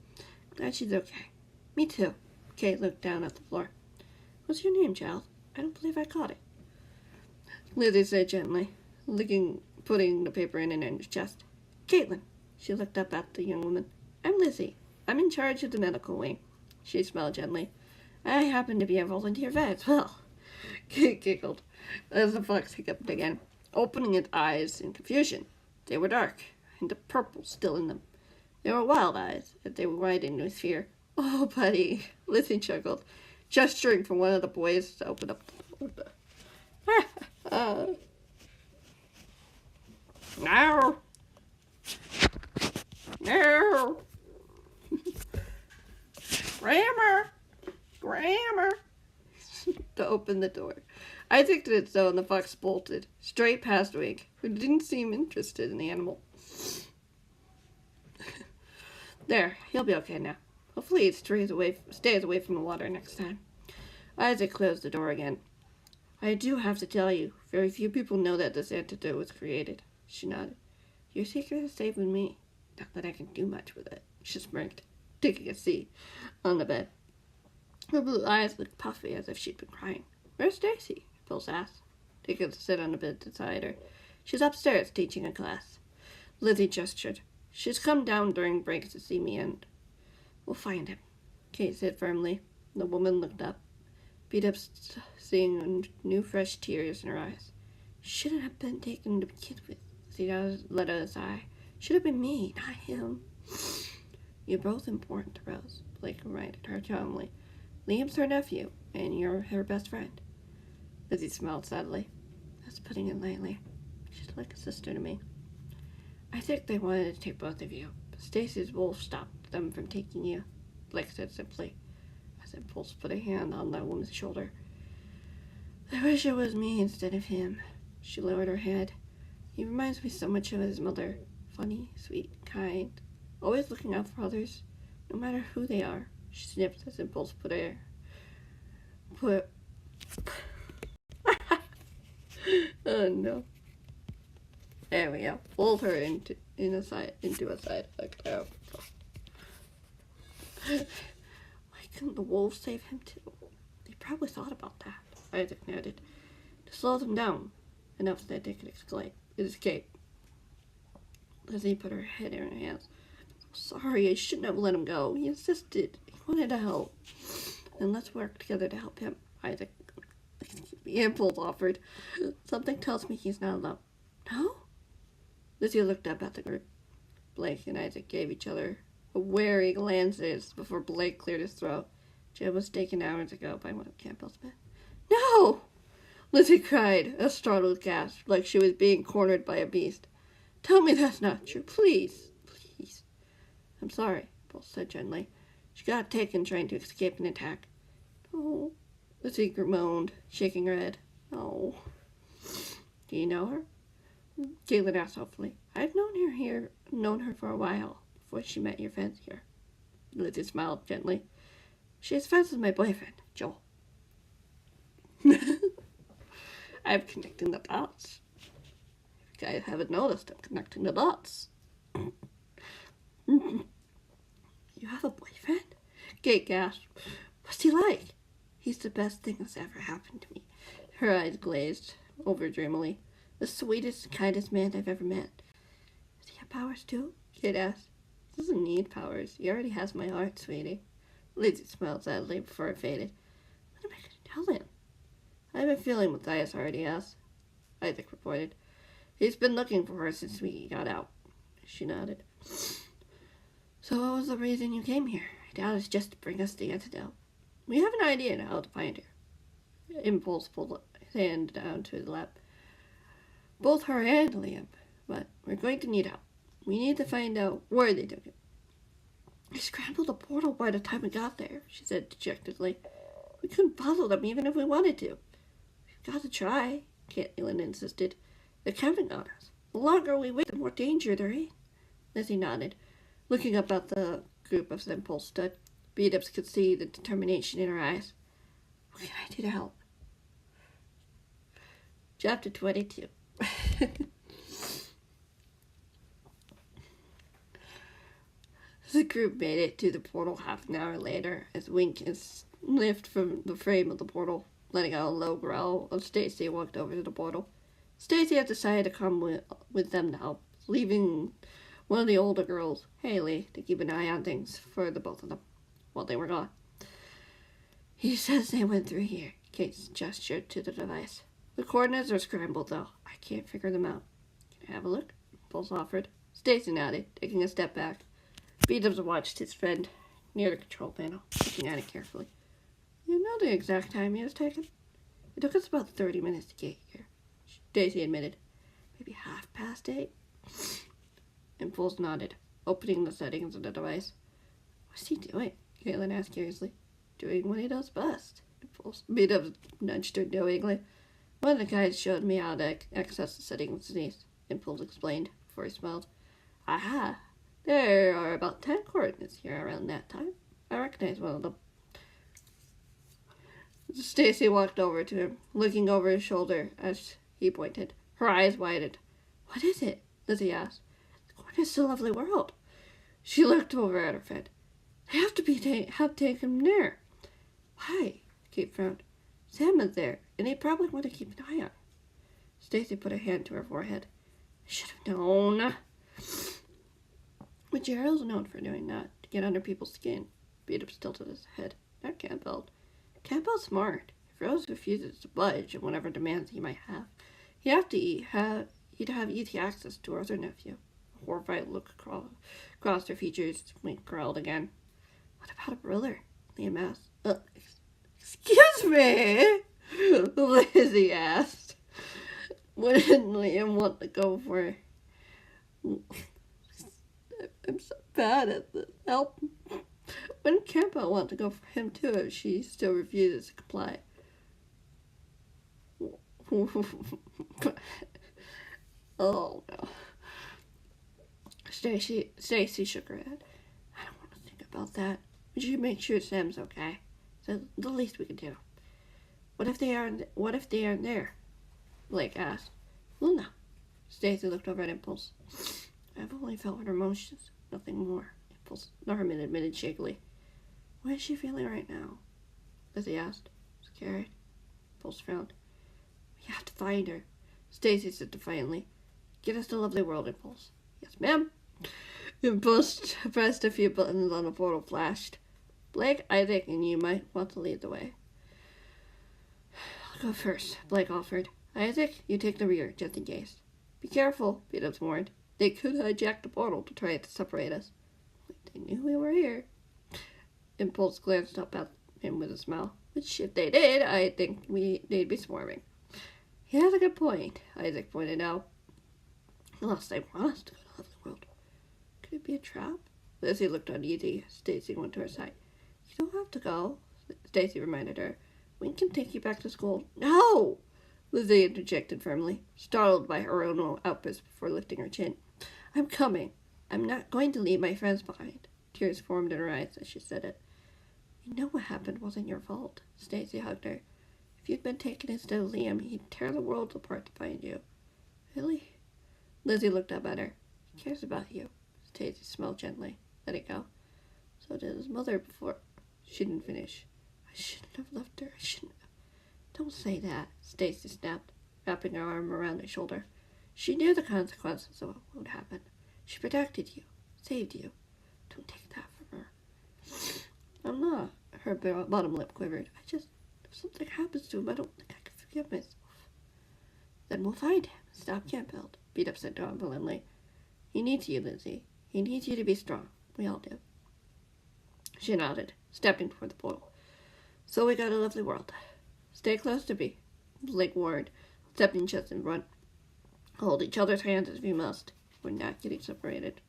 Glad she's okay. Me too. Kate looked down at the floor. What's your name, child? I don't believe I caught it. Lizzie said gently, putting the paper in Anna's chest. Caitlin. She looked up at the young woman. I'm Lizzie. I'm in charge of the medical wing. She smiled gently. I happen to be a volunteer vet as well. Kate giggled as the fox hiccuped again, opening its eyes in confusion. They were dark, and the purple still in them. They were wild eyes, as they widened with fear. Oh, buddy, Lizzie chuckled, gesturing for one of the boys to open up the door. No! No! Grammar! To open the door. Isaac did so, and the fox bolted, straight past Wink, who didn't seem interested in the animal. There, he'll be okay now. Hopefully he stays away from the water next time. Isaac closed the door again. I do have to tell you, very few people know that this antidote was created. She nodded. Your secret is safe with me. Not that I can do much with it. She smirked, taking a seat on the bed. Her blue eyes looked puffy as if she'd been crying. Where's Stacy? Pulse asked, taking a sit on the bed beside her. She's upstairs teaching a class. Lizzie gestured. She's come down during breaks to see me and... We'll find him, Kate said firmly. The woman looked up, beat up, seeing new fresh tears in her eyes. Shouldn't have been taken to begin with. She let out a sigh. Should have been me, not him. You're both important to Rose, Blake reminded her calmly. Liam's her nephew, and you're her best friend. Lizzie smiled sadly. That's putting it lightly. She's like a sister to me. I think they wanted to take both of you, but Stacy's wolf stopped them from taking you, Blake said simply, as Impulse put a hand on the woman's shoulder. I wish it was me instead of him. She lowered her head. He reminds me so much of his mother. Funny, sweet, kind, always looking out for others, no matter who they are. She sniffed as Impulse put oh no. There we go. Fold her into a side like that. Why couldn't the wolves save him too? They probably thought about that, Isaac noted. To slow them down, enough that they could escape. Lizzie put her head in her hands. Sorry, I shouldn't have let him go. He insisted. He wanted to help. And let's work together to help him, Isaac. The Impulse offered. Something tells me he's not alone. No? Lizzie looked up at the group. Blake and Isaac gave each other wary glances before Blake cleared his throat. Jim was taken hours ago by one of Campbell's men. No! Lizzie cried, a startled gasp, like she was being cornered by a beast. Tell me that's not true, please. Please. I'm sorry, Paul said gently. She got taken trying to escape an attack. Oh, Lizzie moaned, shaking her head. Oh. Do you know her? Caitlin asked hopefully. I've known her for a while, before she met your friends here. Lizzie smiled gently. She's friends with my boyfriend, Joel. I'm connecting the dots. If you guys haven't noticed, I'm connecting the dots. You have a boyfriend? Kate gasped. What's he like? He's the best thing that's ever happened to me. Her eyes glazed over dreamily. The sweetest, kindest man I've ever met. Does he have powers too? Kate asked. He doesn't need powers. He already has my heart, sweetie. Lizzie smiled sadly before it faded. What am I going to tell him? I have a feeling Matthias already has, Isaac reported. He's been looking for her since we got out. She nodded. So what was the reason you came here? I doubt it's just to bring us the antidote. We have an idea how to find her. Impulse pulled his hand down to his lap. Both her and Liam, but we're going to need help. We need to find out where they took it. I scrambled the portal by the time we got there, she said dejectedly. We couldn't follow them even if we wanted to. We've got to try, Caitlin insisted. They're counting on us. The longer we wait, the more danger they're in. Lizzie nodded, looking up at the group as Impulse stood. Beat-ups could see the determination in her eyes. What can I do to help? Chapter 22. The group made it to the portal half an hour later as Wink sniffed from the frame of the portal, letting out a low growl as Stacy walked over to the portal. Stacy had decided to come with them to help, leaving one of the older girls, Haley, to keep an eye on things for the both of them while they were gone. He says they went through here, Kate gestured to the device. The coordinates are scrambled, though. I can't figure them out. Can I have a look? Pulse offered. Stacy nodded, taking a step back. Beatles watched his friend near the control panel, looking at it carefully. You know the exact time he was taken? It took us about 30 minutes to get here, Stacy admitted. Maybe 8:30? Impulse nodded, opening the settings of the device. What's he doing? Caitlin asked curiously. Doing what he does best. Impulse Beatles nudged her knowingly. One of the guys showed me how to access the settings beneath, Impulse explained, before he smiled. Aha! There are about 10 coordinates here around that time. I recognize one of them. Stacy walked over to him, looking over his shoulder as he pointed. Her eyes widened. What is it? Lizzie asked. The coordinates to a lovely world. She looked over at her friend. They have to have taken him there. Why? Kate frowned. Sam is there, and he probably want to keep an eye on her. Stacy put a hand to her forehead. I should have known. But Gerald's known for doing that, to get under people's skin. Beat-up tilted his head. Not Campbell. Campbell's smart. If Rose refuses to budge on whatever demands he might have, he'd have easy access to her other nephew. A horrified look across her features. Wink growled again. What about a brother? Liam asked. Excuse me? Lizzie asked. Wouldn't Liam want to go for? I'm so bad at this. Help. Wouldn't Campbell want to go for him too if she still refuses to comply? Oh no. Stacy shook her head. I don't want to think about that. We should make sure Sam's okay. That's the least we can do. What if they aren't there? Blake asked. Well, no. Stacy looked over at Impulse. I've only felt her emotions, nothing more. Impulse, the hermit admitted shakily. What is she feeling right now? Lizzie asked. Scared. Impulse frowned. We have to find her. Stacy said defiantly. Get us to Lovely World, Impulse. Yes, ma'am. Impulse pressed a few buttons on the portal flashed. Blake, Isaac, and you might want to lead the way. I'll go first, Blake offered. Isaac, you take the rear, just in case. Be careful, Beat-Ups warned. They could hijack the portal to try to separate us. They knew we were here. Impulse glanced up at him with a smile. Which, if they did, I think they'd be swarming. He has a good point, Isaac pointed out. Unless they want us to go to Lovely World. Could it be a trap? Lizzie looked uneasy. Stacy went to her side. You don't have to go, Stacy reminded her. We can take you back to school. No! Lizzie interjected firmly, startled by her own outburst before lifting her chin. I'm coming. I'm not going to leave my friends behind. Tears formed in her eyes as she said it. You know what happened wasn't your fault. Stacy hugged her. If you'd been taken instead of Liam, he'd tear the world apart to find you. Really? Lizzie looked up at her. He cares about you. Stacy smiled gently. Let it go. So did his mother before. She didn't finish. I shouldn't have left her. I shouldn't have. Don't say that, Stacy snapped, wrapping her arm around his shoulder. She knew the consequences of what would happen. She protected you, saved you. Don't take that from her. I'm not. Her bottom lip quivered. If something happens to him, I don't think I can forgive myself. Then we'll find him and stop Campbell, Beat-Up said confidently. He needs you, Lizzie. He needs you to be strong. We all do. She nodded, stepping toward the portal. So we got a Lovely World. Stay close to me, Blake warned, stepping just in front. Hold each other's hands if you must. We're not getting separated.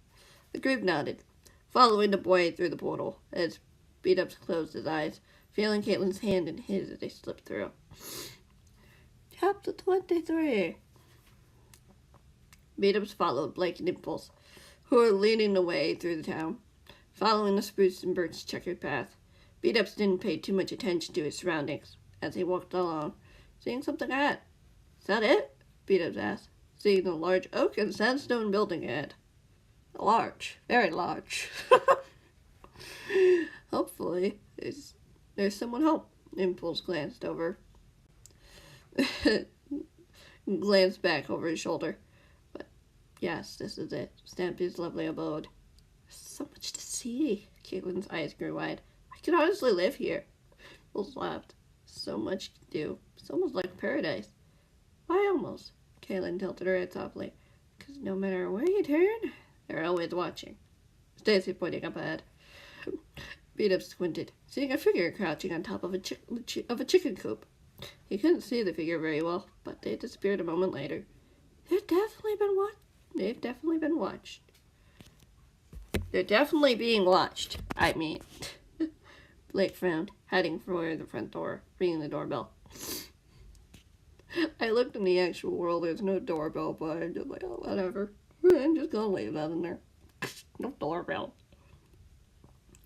The group nodded, following the boy through the portal, as Beat-Up closed his eyes, feeling Caitlin's hand in his as they slipped through. Chapter 23. Beat-Ups followed Blake and Impulse, who were leading the way through the town, following the spruce and birch checkered path. Beat-Ups didn't pay too much attention to his surroundings as he walked along, seeing something ahead. Is that it? Beat-Ups asked, seeing a large oak and sandstone building ahead. Large. Very large. Hopefully, there's someone home. Impulse glanced back over his shoulder. But yes, this is it. Stampy's lovely abode. So much to see. Caitlin's eyes grew wide. I could honestly live here. Impulse laughed. So much to do. It's almost like paradise. Why almost? Caitlin tilted her head softly. Because no matter where you turn, they're always watching. Stacy pointing up ahead. Beat-Up squinted, seeing a figure crouching on top of a chicken coop. He couldn't see the figure very well, but they disappeared a moment later. They've definitely been watched. They're definitely being watched, I mean. Blake frowned, heading for the front door, ringing the doorbell. I looked in the actual world, there's no doorbell, but I'm just like, oh, whatever. I'm just gonna leave that in there. No doorbell.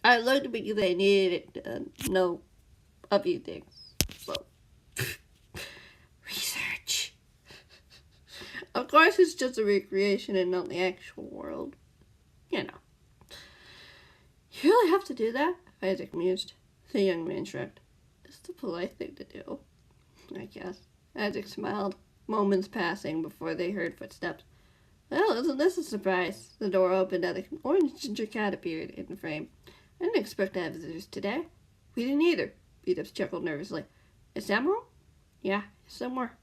I looked because I needed to know a few things. So, research. Of course, it's just a recreation and not the actual world. You know. You really have to do that? Isaac mused. The young man shrugged. It's the polite thing to do, I guess. Isaac smiled, moments passing before they heard footsteps. Well, isn't this a surprise? The door opened and an orange ginger cat appeared in the frame. I didn't expect to have visitors today. We didn't either. Beat-Ups chuckled nervously. Is Emerald? Yeah, somewhere.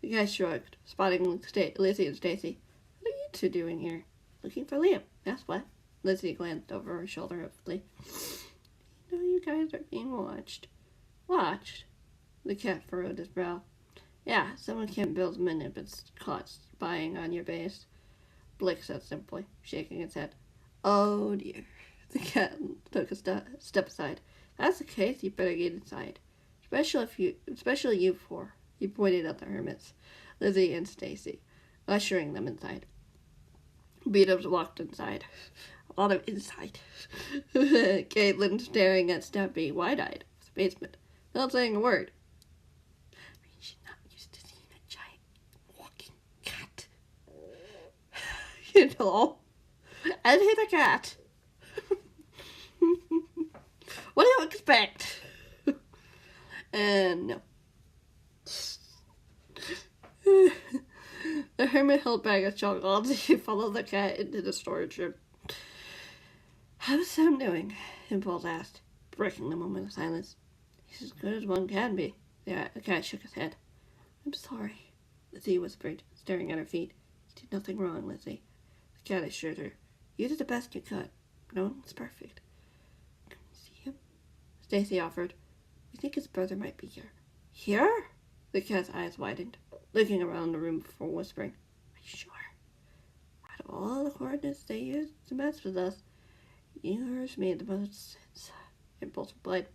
The guy shrugged, spotting Lizzie and Stacy. What are you two doing here? Looking for Liam. That's what. Lizzie glanced over her shoulder hopefully. You know you guys are being watched. Watched? The cat furrowed his brow. Yeah, someone can't build them if it's caught spying on your base. Blick said simply, shaking its head. Oh dear. The cat took a step aside. If that's the case, you better get inside. Especially you four. He pointed at the hermits, Lizzie and Stacy, ushering them inside. Beat-ups walked inside. A lot of inside. Caitlin staring at Steppy, wide-eyed, with the basement, not saying a word. She's not used to seeing a giant walking cat. You know, and he's a cat. What do you expect? And no. The hermit held back a chuckle as he followed the cat into the storage room. How's Sam doing? Impulse asked, breaking the moment of silence. He's as good as one can be. The cat shook his head. I'm sorry, Lizzie whispered, staring at her feet. You did nothing wrong, Lizzie. The cat assured her. You did the best you could. No one was perfect. Can we see him? Stacy offered. We think his brother might be here. Here? The cat's eyes widened, looking around the room before whispering. Are you sure? Out of all the coordinates they used to mess with us, yours made the most sense. Impulse replied.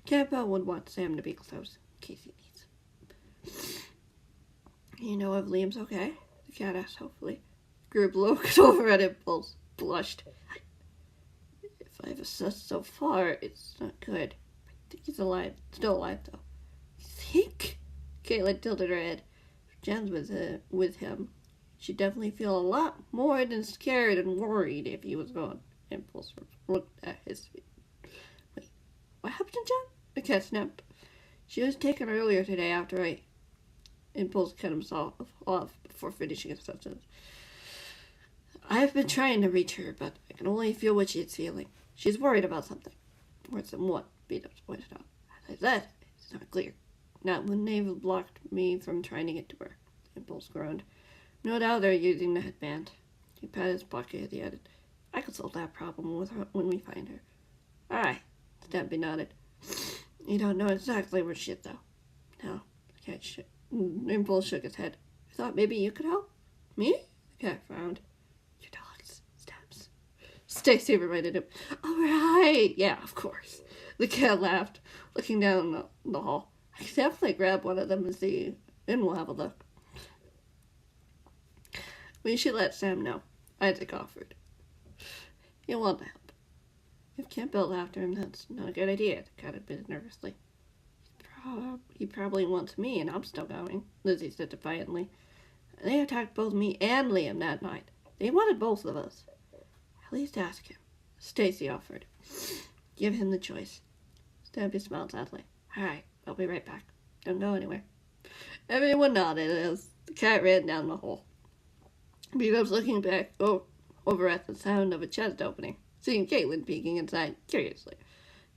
Campbell would want Sam to be close, in case he needs. You know if Liam's okay? The cat asked hopefully. Grub looked over at Impulse, blushed. If I've assessed so far, it's not good. I think he's alive. Still alive, though. You think? Caitlin tilted her head. If Jen's with him, she'd definitely feel a lot more than scared and worried if he was gone. Impulse looked at his feet. Wait, what happened to Jen? The cat snapped. She was taken earlier today after I... Impulse cut himself off before finishing his sentence. I've been trying to reach her, but I can only feel what she's feeling. She's worried about something. Or somewhat, Beat-ups pointed out. As I said, it's not clear. Not when they've blocked me from trying to get to her. Impulse groaned. No doubt they're using the headband. He patted his pocket as he added. I could solve that problem with her when we find her. Aye, Stampy nodded. You don't know exactly where she is, though. No, the cat Impulse shook his head. I thought maybe you could help. Me? The cat frowned. Your dog's steps. Stacy reminded him. All right. Yeah, of course. The cat laughed, looking down the hall. I could definitely grab one of them and see, and we'll have a look. We should let Sam know, Isaac offered. He'll want to help. If Campbell after him, that's not a good idea, the cat admitted nervously. He probably wants me, and I'm still going, Lizzie said defiantly. They attacked both me and Liam that night. They wanted both of us. At least ask him, Stacy offered. Give him the choice. Stampy smiled sadly. All right, I'll be right back. Don't go anywhere. Everyone nodded as the cat ran down the hall. Beat was looking back over at the sound of a chest opening, seeing Caitlin peeking inside curiously.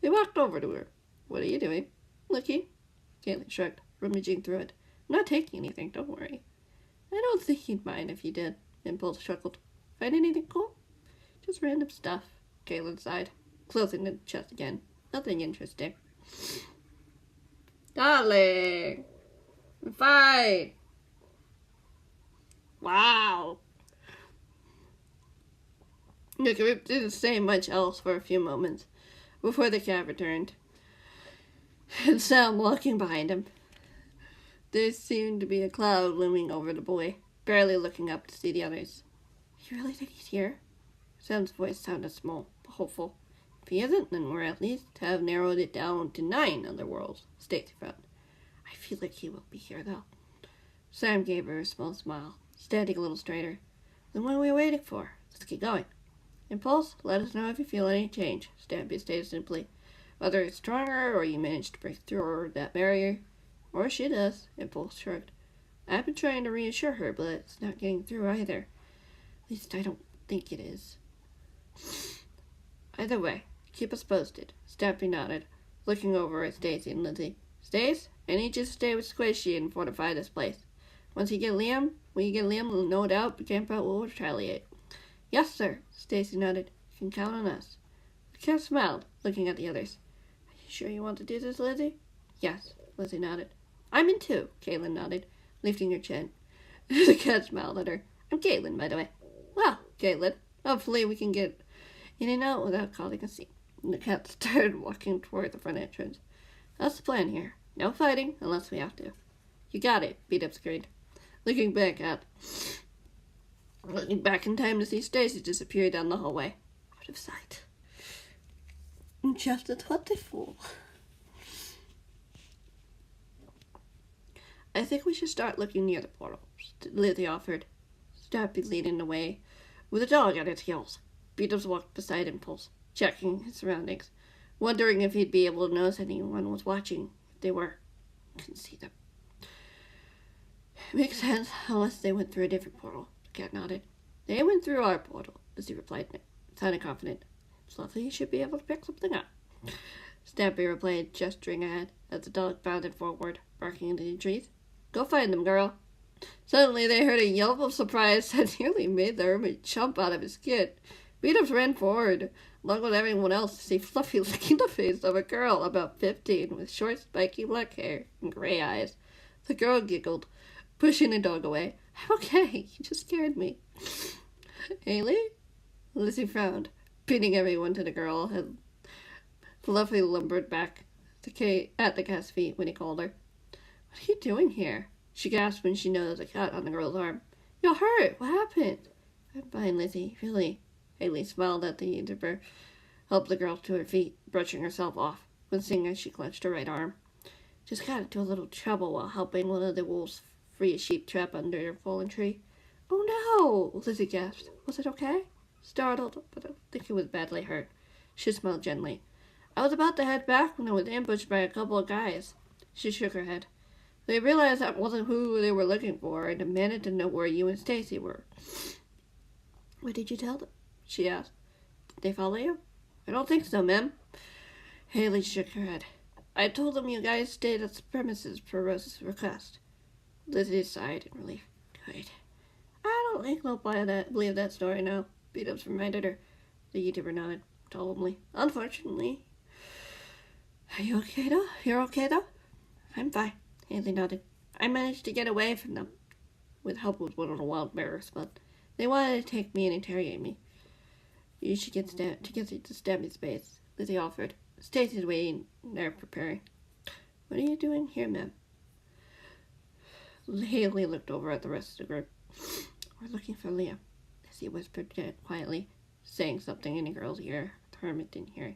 They walked over to her. What are you doing? Looking. Caitlin shrugged, rummaging through it. I'm not taking anything, don't worry. I don't think he'd mind if you did. Impulse chuckled. Find anything cool? Just random stuff. Caitlin sighed, closing the chest again. Nothing interesting. Darling! I'm fine! Wow! The group didn't say much else for a few moments before the cat returned, and Sam walking behind him. There seemed to be a cloud looming over the boy, barely looking up to see the others. You really think he's here? Sam's voice sounded small, but hopeful. If he isn't, then we're at least to have narrowed it down to 9 other worlds, Stacy frowned. I feel like he will be here, though. Sam gave her a small smile, standing a little straighter. Then what are we waiting for? Let's get going. Impulse, let us know if you feel any change, Stampy stated simply. Whether it's stronger, or you manage to break through that barrier. Or she does, Impulse shrugged. I've been trying to reassure her, but it's not getting through either. At least I don't think it is. Either way, keep us posted, Stampy nodded, looking over at Stacy and Lizzie. Stace, I need you to stay with Squishy and fortify this place. When you get Liam, no doubt Campbell will retaliate. Yes, sir, Stacy nodded. You can count on us. The cat smiled, looking at the others. Are you sure you want to do this, Lizzie? Yes, Lizzie nodded. I'm in too, Caitlin nodded, lifting her chin. The cat smiled at her. I'm Caitlin, by the way. Well, Caitlin, hopefully we can get in and out without causing a scene. And the cat started walking toward the front entrance. That's the plan here. No fighting unless we have to. You got it, Beat-Up screamed. Looking back in time to see Stacy disappear down the hallway. Out of sight. In chapter 24. I think we should start looking near the portal, Lizzie offered. Stampy leading the way, with a dog at its heels. Beatles walked beside Impulse, checking his surroundings, wondering if he'd be able to notice anyone was watching. If they were, couldn't see them. Makes sense, unless they went through a different portal. The cat nodded. They went through our portal, Lizzie replied, sounding confident. It's lovely you should be able to pick something up. Stampy replied, gesturing ahead, as the dog bounded forward, barking into the trees. Go find them, girl. Suddenly they heard a yelp of surprise that nearly made the hermit jump out of his skin. Beat-Ups ran forward, along with everyone else, to see Fluffy licking the face of a girl about 15 with short, spiky black hair and gray eyes. The girl giggled, pushing the dog away. I'm okay, you just scared me. Haley? Lizzie frowned, pinning everyone to the girl, and Fluffy lumbered back at the cat's feet when he called her. What are you doing here? She gasped when she noticed a cat on the girl's arm. You're hurt. What happened? I'm fine, Lizzie. Really? Haley smiled at the interpreter, helped the girl to her feet, brushing herself off, wincing as she clenched her right arm. Just got into a little trouble while helping one of the wolves free a sheep trap under a fallen tree. Oh no! Lizzie gasped. Was it okay? Startled, but I don't think it was badly hurt. She smiled gently. I was about to head back when I was ambushed by a couple of guys. She shook her head. They realized that wasn't who they were looking for and demanded to know where you and Stacy were. What did you tell them? She asked. Did they follow you? I don't think so, ma'am. Haley shook her head. I told them you guys stayed at the premises per Rose's request. Lizzie sighed in relief. Good. I don't think they'll believe that story now, Beat-Ups reminded her. The YouTuber nodded solemnly. Unfortunately. Are you okay, though? You're okay, though? I'm fine. Haley nodded. I managed to get away from them, with help of one of the wild bears, but they wanted to take me and interrogate me. You should get to Stampy's base, Lizzie offered. Stacy's waiting there preparing. What are you doing here, ma'am? Haley looked over at the rest of the group. We're looking for Liam, Lizzie whispered quietly, saying something in the girl's ear. The hermit didn't hear.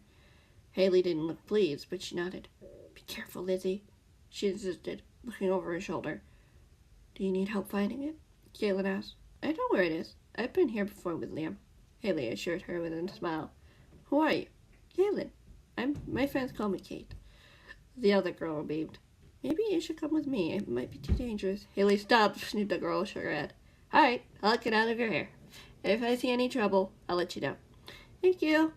Haley didn't look pleased, but she nodded. Be careful, Lizzie, she insisted, looking over her shoulder. Do you need help finding it? Caitlin asked. I know where it is. I've been here before with Liam, Haley assured her with a smile. Who are you? Caitlin. My friends call me Kate. The other girl beamed. Maybe you should come with me. It might be too dangerous. Haley stopped. The girl shook her head. All right, I'll get out of your hair. If I see any trouble, I'll let you know. Thank you.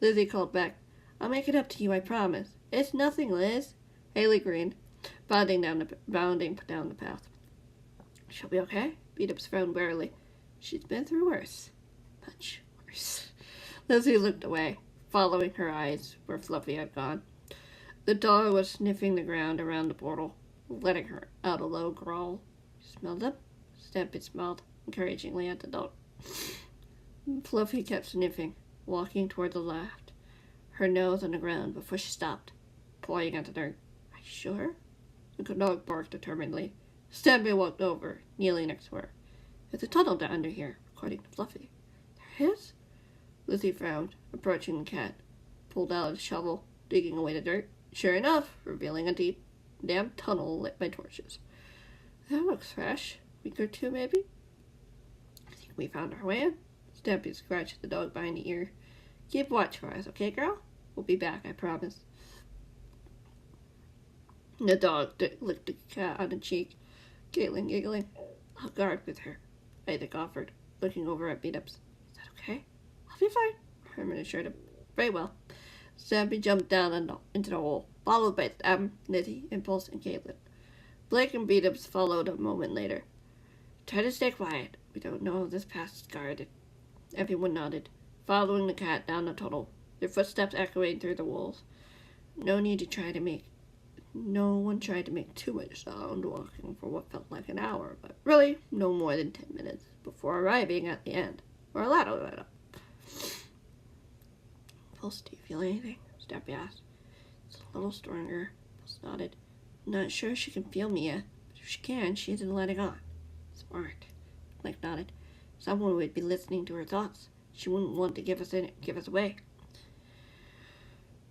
Lizzie called back. I'll make it up to you, I promise. It's nothing, Liz. Haley grinned, bounding down the path. She'll be okay? Beat-Ups frowned warily. She's been through worse. Much worse. Lizzie looked away, following her eyes where Fluffy had gone. The dog was sniffing the ground around the portal, letting her out a low growl. Smell them? Stampy smiled encouragingly at the dog. Fluffy kept sniffing, walking toward the left, her nose on the ground before she stopped, pointing at the dirt. Are you sure? The dog barked determinedly. Stampy walked over, kneeling next to her. There's a tunnel down under here, according to Fluffy. There is? Lizzie frowned, approaching the cat, pulled out a shovel, digging away the dirt. Sure enough, revealing a deep, damp tunnel lit by torches. That looks fresh. Week or two, maybe? I think we found our way in. Stampy scratched the dog behind the ear. Keep watch for us, okay, girl? We'll be back, I promise. The dog licked the cat on the cheek, Caitlin giggling. I'll guard with her, Isaac offered, looking over at Beat-Ups. Is that okay? I'll be fine, Herman assured him. Very well. Stampy jumped down into the hole, followed by Lizzie, Impulse, and Caitlin. Blake and Beat-Ups followed a moment later. Try to stay quiet. We don't know if this path is guarded. Everyone nodded, following the cat down the tunnel, their footsteps echoing through the walls. No need to No one tried to make too much sound walking for what felt like an hour, but really no more than 10 minutes before arriving at the end, where a ladder lit up. Pulse, do you feel anything? Steppy asked. It's a little stronger. Pulse nodded. I'm not sure she can feel me yet, but if she can, she isn't letting on. Smart. Blake nodded. Someone would be listening to her thoughts. She wouldn't want to give us away.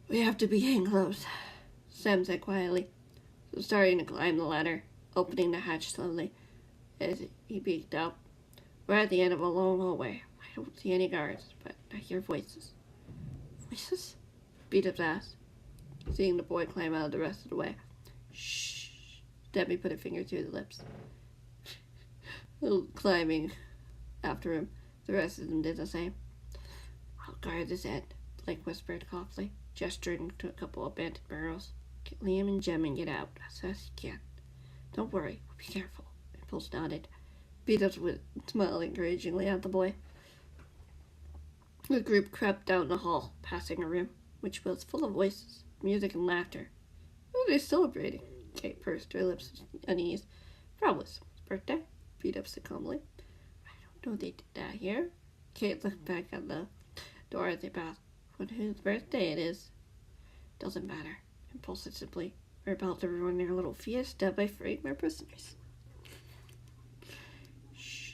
We have to be hang close, Sam said quietly. So starting to climb the ladder, opening the hatch slowly as he peeked out. We're at the end of a long hallway. I don't see any guards, but I hear voices. Voices? Beat-Ups asked, seeing the boy climb out the rest of the way. Shh. Debbie put a finger to his lips. Climbing after him, the rest of them did the same. I'll guard this end, Blake whispered softly, gesturing to a couple of abandoned barrels. Get Liam and Jem and get out as fast as you can. Don't worry, we'll be careful. Impulse nodded. Beat-Ups would smile encouragingly at the boy. The group crept down the hall, passing a room, which was full of voices, music, and laughter. What are they celebrating? Kate pursed her lips with unease. Probably someone's birthday, Beat-Ups said calmly. I don't know they did that here. Kate looked back at the door as they passed. But whose birthday it is doesn't matter, Impulse said simply. We're about to ruin their little fiesta by freeing their prisoners. Shh.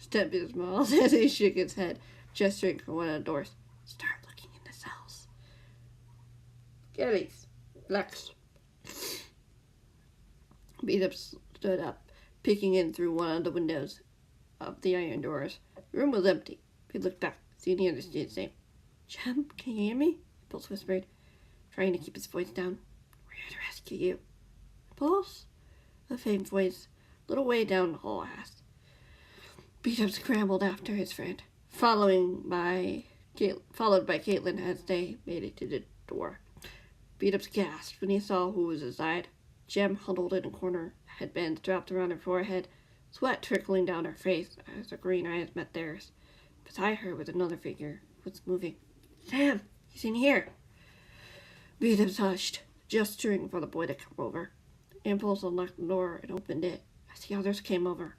Steppy smiled as he shook his head, gesturing for one of the doors. Start looking in the cells. Gillies. Lex. Beat-Ups stood up, peeking in through one of the windows of the iron doors. The room was empty. He looked back, seeing the others do the same. Jem, can you hear me? Impulse whispered, trying to keep his voice down. We're here to rescue you. Impulse? A faint voice, a little way down the hall, asked. Beat-Up scrambled after his friend, followed by Caitlin as they made it to the door. Beat-Up gasped when he saw who was inside. Jem huddled in a corner, headband dropped around her forehead, sweat trickling down her face as her green eyes met theirs. Beside her was another figure, was moving. Sam, he's in here. Beat-Ups hushed, gesturing for the boy to come over. Impulse unlocked the door and opened it as the others came over.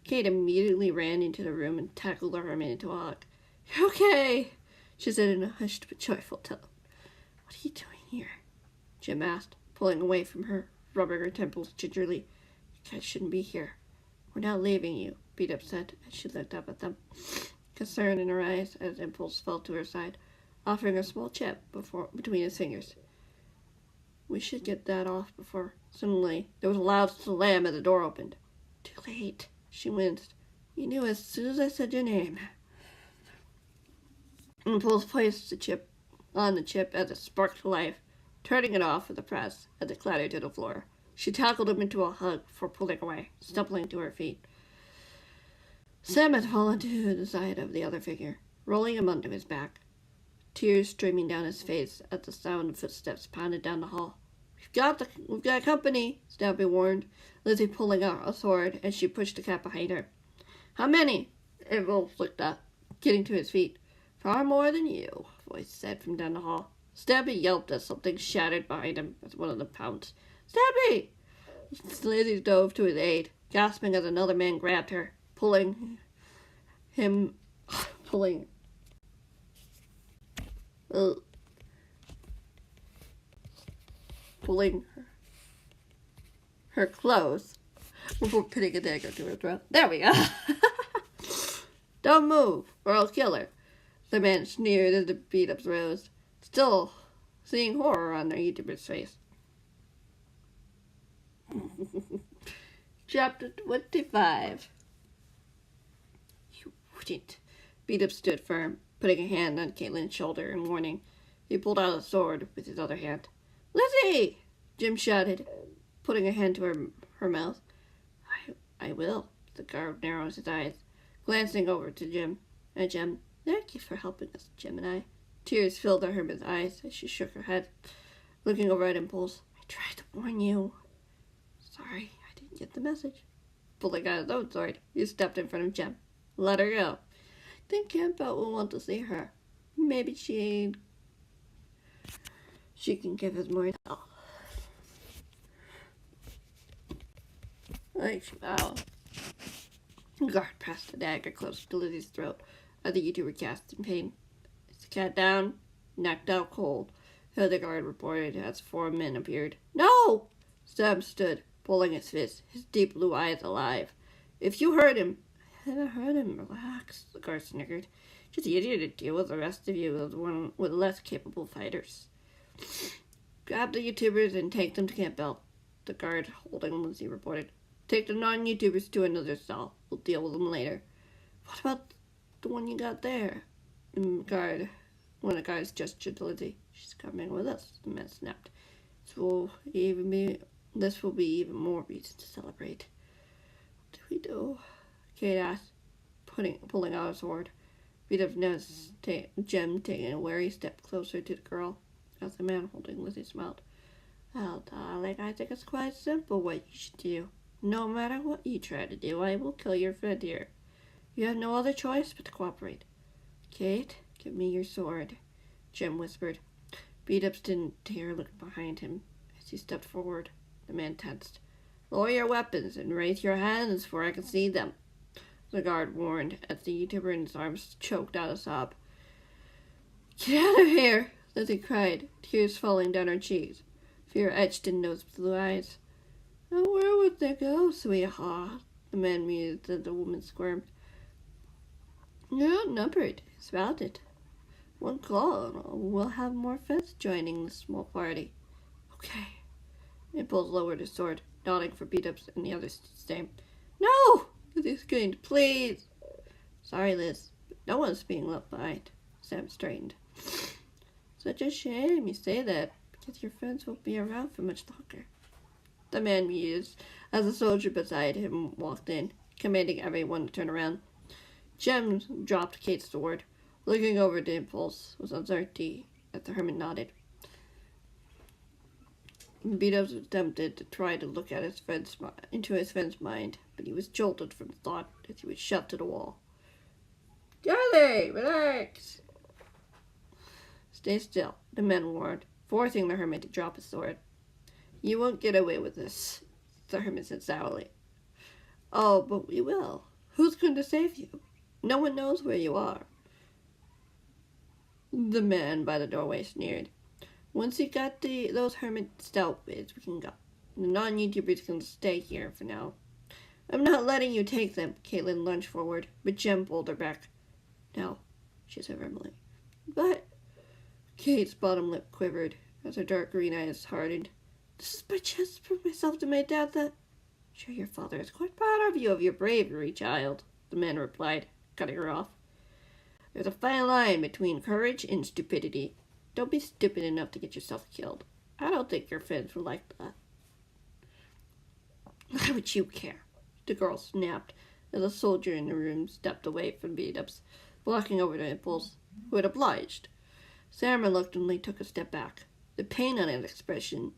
Kate immediately ran into the room and tackled the hermit into a hug. You're okay, she said in a hushed but joyful tone. What are you doing here? Jem asked, pulling away from her, rubbing her temples gingerly. You guys shouldn't be here. We're not leaving you, Beat-Up said as she looked up at them, concern in her eyes as Impulse fell to her side, offering a small chip between his fingers. We should get that off before... Suddenly, there was a loud slam as the door opened. Too late, she winced. You knew as soon as I said your name. Impulse placed the chip on the chip as it sparked to life, turning it off with a press as it clattered to the floor. She tackled him into a hug before pulling away, stumbling to her feet. Sam had fallen to the side of the other figure, rolling him onto his back, tears streaming down his face as the sound of footsteps pounded down the hall. We've got company, Stampy warned, Lizzie pulling out a sword as she pushed the cat behind her. How many? Impulse looked up, getting to his feet. Far more than you, a voice said from down the hall. Stampy yelped as something shattered behind him as one of them pounced. Stampy! Lizzie dove to his aid, gasping as another man grabbed her, pulling her clothes before putting a dagger to her throat. There we go. Don't move, or I'll kill her, the man sneered as the Beat-Ups rose, still seeing horror on their YouTuber's face. Chapter 25. You wouldn't. Beat-Up stood firm, putting a hand on Caitlin's shoulder in warning. He pulled out a sword with his other hand. Lizzie! Jem shouted, putting a hand to her mouth. I will. The guard narrowed his eyes, glancing over to Jem. And Jem, thank you for helping us, Gemini. Tears filled the hermit's eyes as she shook her head, looking over at Impulse. I tried to warn you. Sorry, I didn't get the message. Pulling out his own sword, he stepped in front of Jem. Let her go. I think Campbell will want to see her. Maybe she can give us more help. Like she bowed. The guard pressed a dagger close to Lizzie's throat. Other YouTuber gasped in pain. Is the cat down? Knocked out cold. The guard reported as 4 men appeared. No! Sam stood, pulling his fist, his deep blue eyes alive. If you hurt him... I haven't hurt him. Relax, the guard snickered. Just easier to deal with the rest of you as one with less capable fighters. Grab the YouTubers and take them to Camp Bell, the guard holding Lizzie reported. Take the non-YouTubers to another cell. We'll deal with them later. What about the one you got there? One of the guards gestured to Lizzie. She's coming with us, the man snapped. This will be even more reason to celebrate. What do we do? Kate asked, pulling out a sword. Beat up Jem taking a wary step closer to the girl, as the man holding Lizzie smiled. Well, darling, I think it's quite simple what you should do. No matter what you try to do, I will kill your friend here. You have no other choice but to cooperate. Kate, give me your sword, Jem whispered. Beat-ups didn't dare look behind him as he stepped forward. The man tensed. Lower your weapons and raise your hands for I can see them, the guard warned as the YouTuber in his arms choked out a sob. Get out of here, Lizzie cried, tears falling down her cheeks. Fear etched in those blue eyes. Oh, where would they go, sweetheart? The man mused as the woman squirmed. You're outnumbered, spouted. One call and we'll have more friends joining the small party. Okay. Impulse lowered his sword, nodding for beat-ups and the others to stay. No! Lizzie screamed, please! Sorry, Liz, but no one's being left behind. Sam straightened. Such a shame you say that, because your friends won't be around for much longer. The man mused as a soldier beside him walked in, commanding everyone to turn around. Jem dropped Kate's sword. Looking over to Impulse was uncertainty as the hermit nodded. Beat-ups was tempted to try to look at into his friend's mind, but he was jolted from the thought as he was shoved to the wall. Charlie, relax! Stay still, the man warned, forcing the hermit to drop his sword. You won't get away with this, the hermit said sourly. Oh, but we will. Who's going to save you? No one knows where you are. The man by the doorway sneered. Once you got those hermit stout bids, we can go. The non-YouTubers can stay here for now. I'm not letting you take them, Caitlin lunged forward, but Jem pulled her back. No, she said firmly. But... Kate's bottom lip quivered as her dark green eyes hardened. This is my chance to prove myself to my dad that... Sure, your father is quite proud of you of your bravery, child, the man replied, cutting her off. There's a fine line between courage and stupidity. Don't be stupid enough to get yourself killed. I don't think your friends would like that. Why would you care? The girl snapped as a soldier in the room stepped away from beat-ups, walking over to Impulse, who had obliged. Sam reluctantly took a step back. The pain on his expression,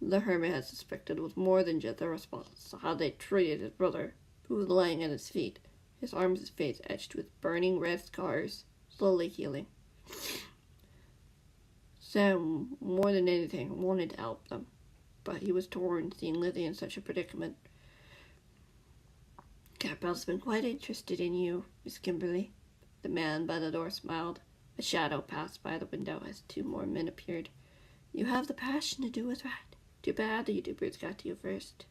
the hermit had suspected, was more than just a response to how they treated his brother, who was lying at his feet, his arms and face etched with burning red scars, slowly healing. Sam, more than anything, wanted to help them, but he was torn seeing Lizzie in such a predicament. Campbell's been quite interested in you, Miss Kimberly. The man by the door smiled. A shadow passed by the window as 2 more men appeared. You have the passion to do what's right. Too bad the YouTubers got to you first.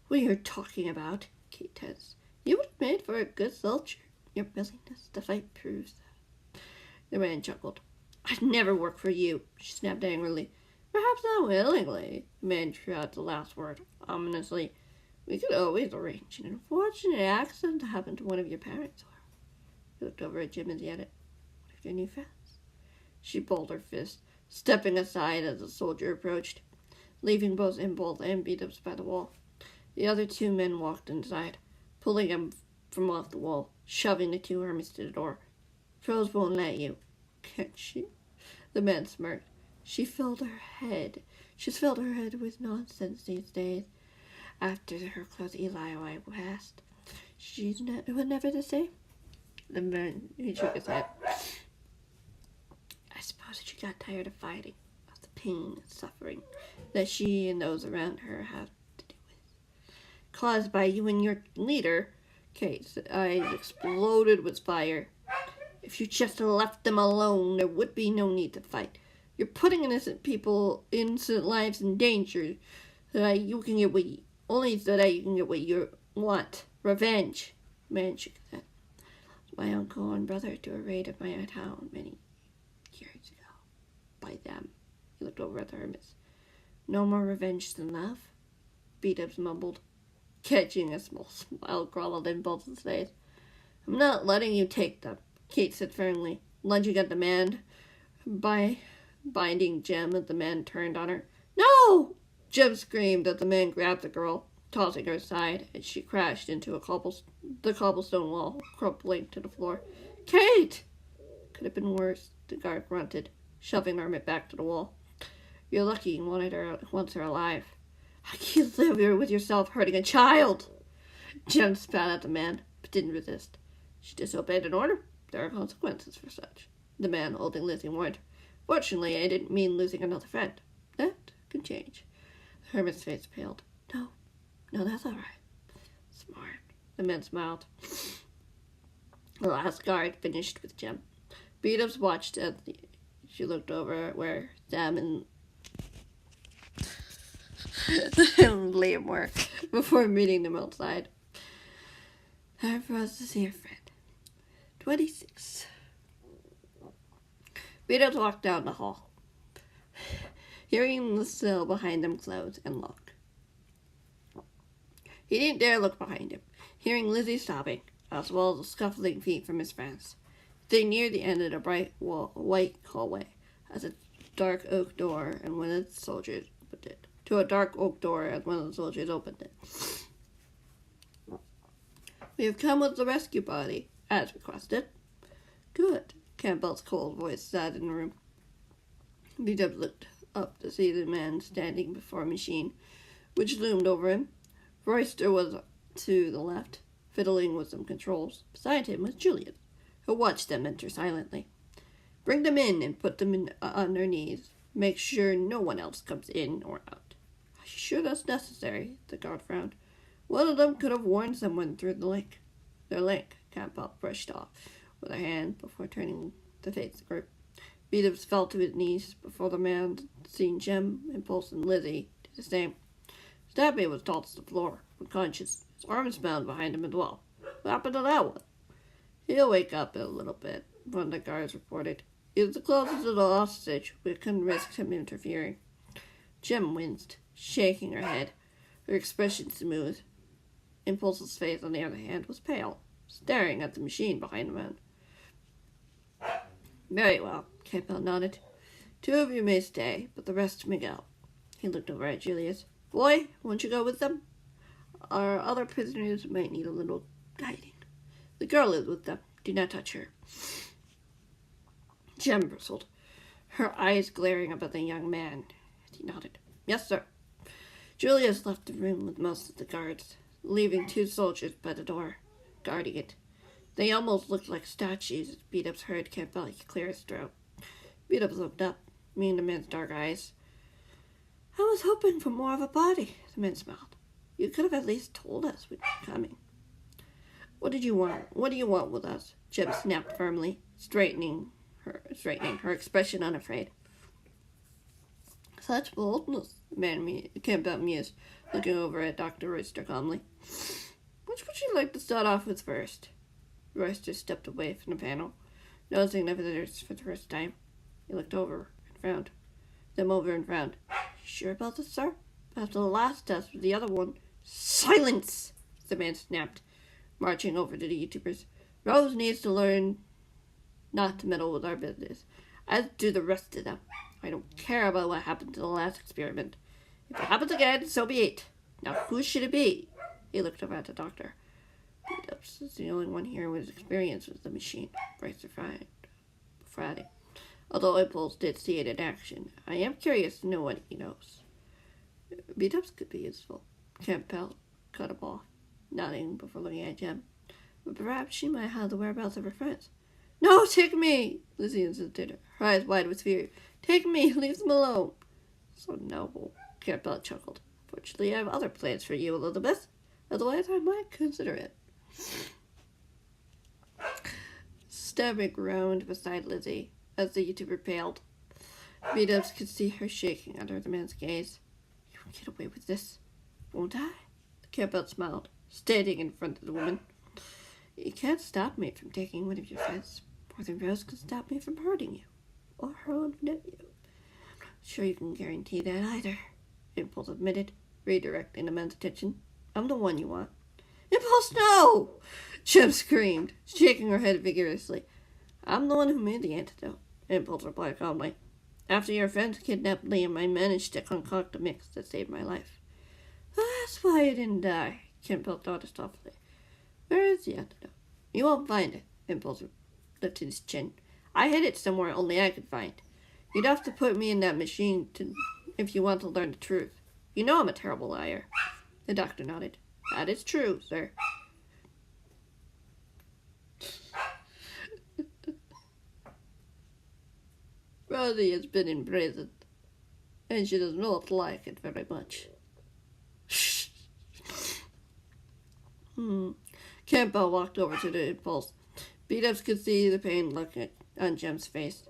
What are you talking about? Kate tensed. You would have made for a good soldier. Your willingness to fight proves that. The man chuckled. I'd never work for you, she snapped angrily. Perhaps not willingly, the man shouted the last word, ominously. We could always arrange an unfortunate accident to happen to one of your parents. He looked over at Jim and added, what if your new friends? She balled her fist, stepping aside as the soldier approached, leaving both Impulse and beat-ups by the wall. The other 2 men walked inside, pulling him from off the wall, shoving the 2 hermits to the door. Pros won't let you, can't she? The man smirked. She's filled her head with nonsense these days. After her close Eli passed, she's never the same. The man, he shook his head. I suppose she got tired of fighting, of the pain and suffering that she and those around her have to do with. caused by you and your leader. Kate's eyes exploded with fire. If you just left them alone, there would be no need to fight. You're putting innocent lives in danger so that you can get only so that you can get what you want. Revenge. Man shook his head. My uncle and brother to a raid of my town many years ago. By them. He looked over at the hermits. No more revenge than love? Beat-ups mumbled, catching a small smile crawled in Impulse's face. I'm not letting you take them, Kate said firmly, lunging at the man by binding Jem as the man turned on her. No! Jem screamed as the man grabbed the girl, tossing her aside, and she crashed into the cobblestone wall, crumpling to the floor. Kate! Could have been worse, the guard grunted, shoving the hermit back to the wall. You're lucky you wants her alive. How can you live here with yourself hurting a child? Jem spat at the man, but didn't resist. She disobeyed an order. There are consequences for such. The man holding Lizzie warned. Fortunately, I didn't mean losing another friend. That can change. The hermit's face paled. No, that's all right. Smart. The man smiled. The last guard finished with Jem. Beat-ups watched as she looked over at where Sam and Liam were before meeting them outside. Time for us to see our friend. 26. Beat-ups walked down the hall, hearing the sill behind them close and lock. He didn't dare look behind him, hearing Lizzie sobbing, as well as the scuffling feet from his friends. They neared the end of the bright white hallway, as a dark oak door and one of the soldiers opened it. To a dark oak door as one of the soldiers opened it. We have come with the rescue party, as requested. Good, Campbell's cold voice said in the room. B-Dub looked up to see the man standing before a machine, which loomed over him. Royster was to the left, fiddling with some controls. Beside him was Julian, who watched them enter silently. Bring them in and put them on their knees. Make sure no one else comes in or out. Are you sure that's necessary? The guard frowned. One of them could have warned someone through the link. Their link, Campbell brushed off with her hand before turning to face the group. Beat-ups fell to his knees before the man seen Jem, Impulse, and Lizzie do the same. Stabby was tossed to the floor, unconscious. His arms bound behind him as well. What happened to that one? He'll wake up in a little bit, one of the guards reported. He was the closest to the hostage. We couldn't risk him interfering. Jem winced, shaking her head, her expression smooth. Impulse's face, on the other hand, was pale, staring at the machine behind the man. Very well, Campbell nodded. 2 of you may stay, but the rest may go. He looked over at Julius. Boy, won't you go with them? Our other prisoners might need a little guiding. The girl is with them. Do not touch her. Jem bristled, her eyes glaring up at the young man. He nodded. Yes, sir. Julius left the room with most of the guards, leaving 2 soldiers by the door, guarding it. They almost looked like statues as Beat-ups heard Campbell clear his throat. Beat-ups looked up, meeting the man's dark eyes. I was hoping for more of a party, the man smiled. You could have at least told us we were coming. What did you want? What do you want with us? Jem snapped firmly, straightening her expression unafraid. Such boldness, the man Campbell mused, looking over at Dr. Royster calmly. Which would you like to start off with first? Royster stepped away from the panel, noticing the visitors for the first time. He looked over and frowned. Them over and frowned. Sure about this, sir? After the last test with the other one. Silence! The man snapped, marching over to the YouTubers. Rose needs to learn not to meddle with our business, as do the rest of them. I don't care about what happened to the last experiment. If it happens again, so be it. Now, who should it be? He looked over at the doctor. Beat-ups is the only one here with experience with the machine. Bryce Friday. Although Impulse did see it in action, I am curious to know what he knows. Beat-ups could be useful. Campbell cut him off, nodding before looking at Jem. But perhaps she might have the whereabouts of her friends. No, take me! Lizzie insisted, her eyes wide with fear. Take me! Leave them alone! So noble, Campbell chuckled. Fortunately, I have other plans for you, Elizabeth. Otherwise, I might consider it. Stepping around beside Lizzie as the YouTuber paled, Beat-ups could see her shaking under the man's gaze. You won't get away with this, won't I? The campout smiled, standing in front of the woman. You can't stop me from taking one of your friends, more than Rose can stop me from hurting you, or her own nephew. I'm not sure you can guarantee that either, Impulse admitted, redirecting the man's attention. I'm the one you want. Impulse, no! Gem screamed, shaking her head vigorously. I'm the one who made the antidote, Impulse replied calmly. After your friends kidnapped Liam, I managed to concoct a mix that saved my life. That's why you didn't die, Impulse thought softly. Where is the antidote? You won't find it, Impulse lifted his chin. I hid it somewhere only I could find. You'd have to put me in that machine if you want to learn the truth. You know I'm a terrible liar. The doctor nodded. That is true, sir. Rosie has been in prison, and she does not like it very much. Campbell walked over to the Impulse. Beat-ups could see the pain looking on Gem's face.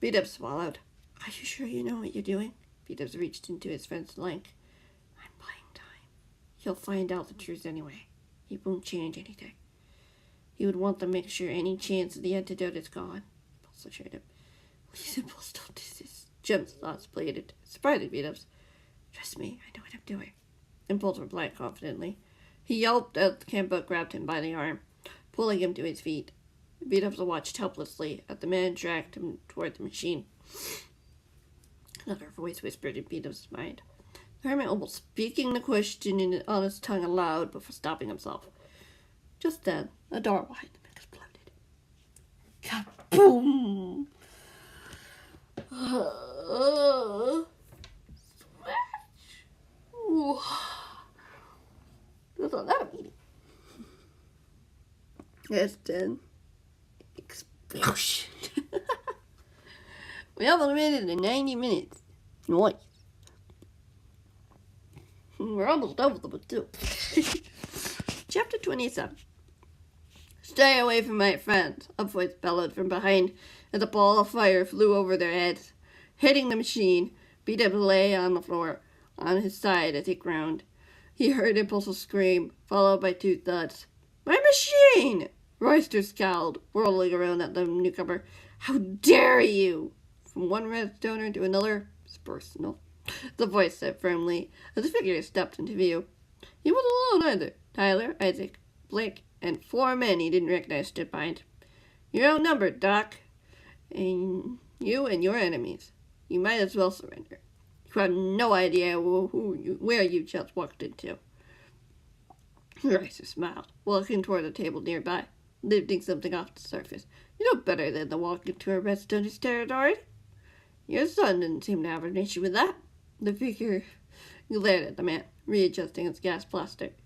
Beat-ups swallowed. Are you sure you know what you're doing? Beat-ups reached into his friend's flank. I'm buying time. He'll find out the truth anyway. He won't change anything. He would want to make sure any chance of the antidote is gone. Impulse assured him. Please, Impulse, don't do this. Gem's thoughts pleaded, surprising Beat-ups. Trust me, I know what I'm doing. Impulse replied confidently. He yelped as Campbell grabbed him by the arm, pulling him to his feet. Beat-ups watched helplessly as the man dragged him toward the machine. Another voice whispered in Beat-ups' mind. The hermit almost speaking the question on his tongue aloud before stopping himself. Just then, a door behind them exploded. Kaboom! That's a lot of eating. Yes, then. Explosion. We haven't made it in 90 minutes. Nice. We're almost done with the book, too. Chapter 27. Stay away from my friends, a voice bellowed from behind as a ball of fire flew over their heads. Hitting the machine, Beat-up lay on the floor, on his side as he groaned. He heard Impulse scream, followed by two thuds. My machine! Royster scowled, whirling around at the newcomer. How dare you! From one redstoner to another, it's personal, the voice said firmly, as the figure stepped into view. He wasn't alone either. Tyler, Isaac, Blake, and 4 men he didn't recognize stood behind. You're outnumbered, Doc. And you and your enemies. You might as well surrender. You have no idea where you just walked into. Ricer smiled, walking toward a table nearby, lifting something off the surface. You know better than to walk into a redstone's territory. Your son didn't seem to have an issue with that. The figure glared at the man, readjusting its gas plastic.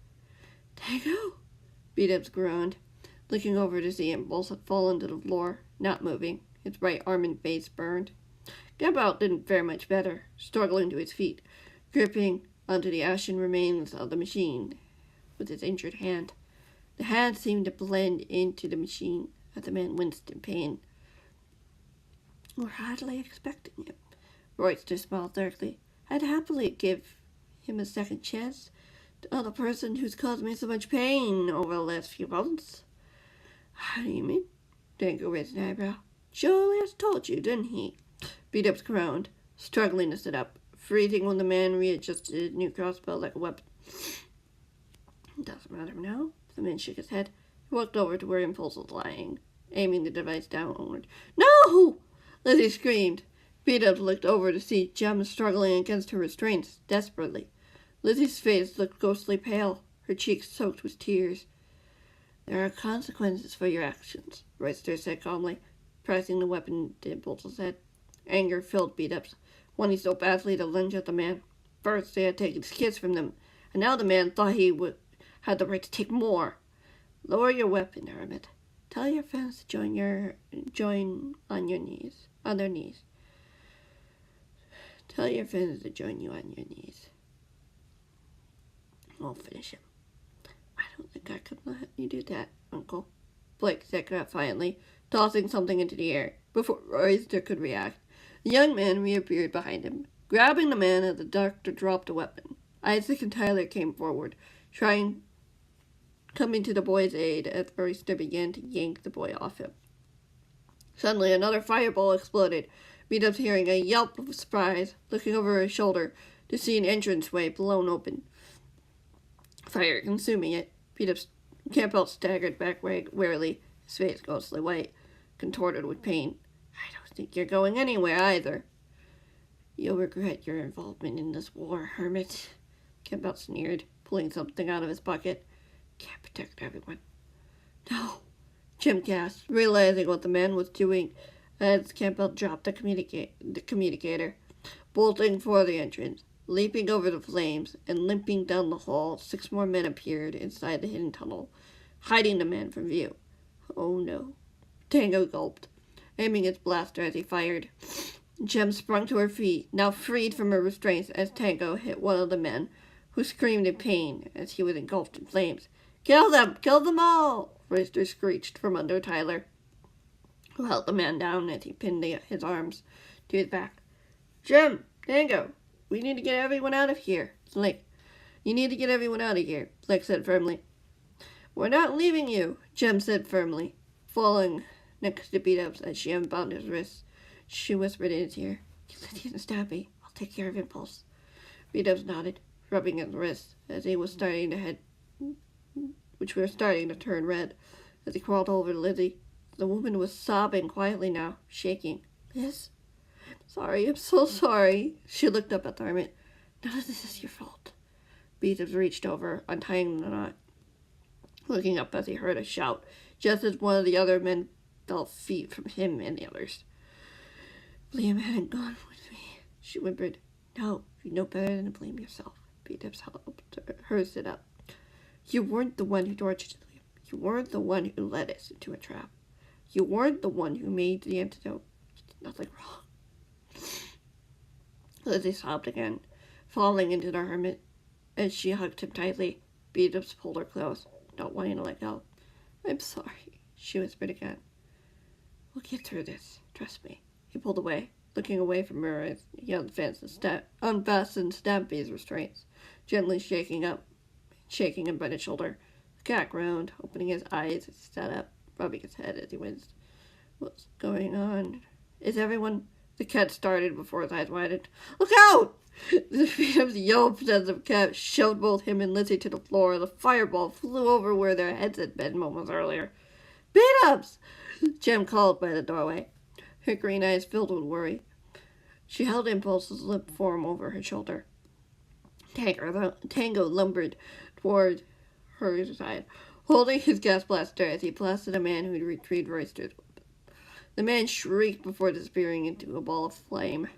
Tango? Beat-ups groaned, looking over to see Impulse had fallen to the floor, not moving, its right arm and face burned. Gabbout didn't fare much better, struggling to his feet, gripping onto the ashen remains of the machine with his injured hand. The hand seemed to blend into the machine as the man winced in pain. We're hardly expecting him. Royster smiled darkly. I'd happily give him a second chance to the person who's caused me so much pain over the last few months. How do you mean? Dango raised an eyebrow. Julius told you, didn't he? Beat-ups groaned, struggling to sit up, freezing when the man readjusted his new crossbow like a weapon. Doesn't matter now. The man shook his head. He walked over to where Impulse was lying, aiming the device downward. No! Lizzie screamed. Beat-ups looked over to see Gem struggling against her restraints, desperately. Lizzie's face looked ghostly pale, her cheeks soaked with tears. There are consequences for your actions, Royster said calmly, pressing the weapon to Impulse's head. Anger filled Beat-ups, wanting so badly to lunge at the man. First they had taken his kids from them, and now the man thought he had the right to take more. Lower your weapon, Hermit. Tell your friends to join on their knees. Tell your friends to join you on your knees. We'll finish him. don't think I could let you do that, Uncle, Blake said defiantly, tossing something into the air. Before Royster could react, the young man reappeared behind him, grabbing the man as the doctor dropped a weapon. Isaac and Tyler came forward, coming to the boy's aid as Royster began to yank the boy off him. Suddenly, another fireball exploded. Beat-Up's hearing a yelp of surprise, looking over his shoulder to see an entranceway blown open, fire consuming it. Beat-Up's Campbell staggered back warily, his face ghostly white, contorted with pain. I don't think you're going anywhere either. You'll regret your involvement in this war, Hermit, Campbell sneered, pulling something out of his pocket. Can't protect everyone. No, Jim gasped, realizing what the man was doing as Campbell dropped the communicator, bolting for the entrance. Leaping over the flames and limping down the hall, 6 more men appeared inside the hidden tunnel, hiding the man from view. Oh no. Tango gulped, aiming his blaster as he fired. Jem sprung to her feet, now freed from her restraints as Tango hit one of the men, who screamed in pain as he was engulfed in flames. Kill them! Kill them all! Royster screeched from under Tyler, who held the man down as he pinned his arms to his back. Jem! Tango! We need to get everyone out of here. Blake. You need to get everyone out of here, Blake said firmly. We're not leaving you, Jem said firmly, falling next to Beat-Ups as she unbound his wrists. She whispered in his ear, Ulysses and Stabby, I'll take care of Impulse. Beat-Ups nodded, rubbing his wrists as he was starting to turn red as he crawled over to Lizzie. The woman was sobbing quietly now, shaking. Liz? Sorry, I'm so sorry. She looked up at the hermit. None of this is your fault. Beat-Ups reached over, untying the knot, looking up as he heard a shout, just as one of the other men fell feet from him and the others. Liam hadn't gone with me, she whimpered. No, you know better than to blame yourself. Beat-Ups helped her sit up. You weren't the one who tortured Liam. You weren't the one who led us into a trap. You weren't the one who made the antidote. You did nothing wrong. Lizzie sobbed again, falling into the hermit as she hugged him tightly. Beat-Ups pulled her close, not wanting to let go. I'm sorry, she whispered again. We'll get through this. Trust me. He pulled away, looking away from her as he unfastened Stampy's restraints, gently shaking him by the shoulder. The cat groaned, opening his eyes as he sat up, rubbing his head as he winced. What's going on? Is everyone... The cat started before his eyes widened. Look out! The Beat-Ups yelped as the cat shoved both him and Lizzie to the floor. The fireball flew over where their heads had been moments earlier. Beat-Ups! Jem called by the doorway, her green eyes filled with worry. She held Impulse's limp form over her shoulder. Tango lumbered toward her side, holding his gas blaster as he blasted a man who had retrieved Royster's weapon. The man shrieked before disappearing into a ball of flame.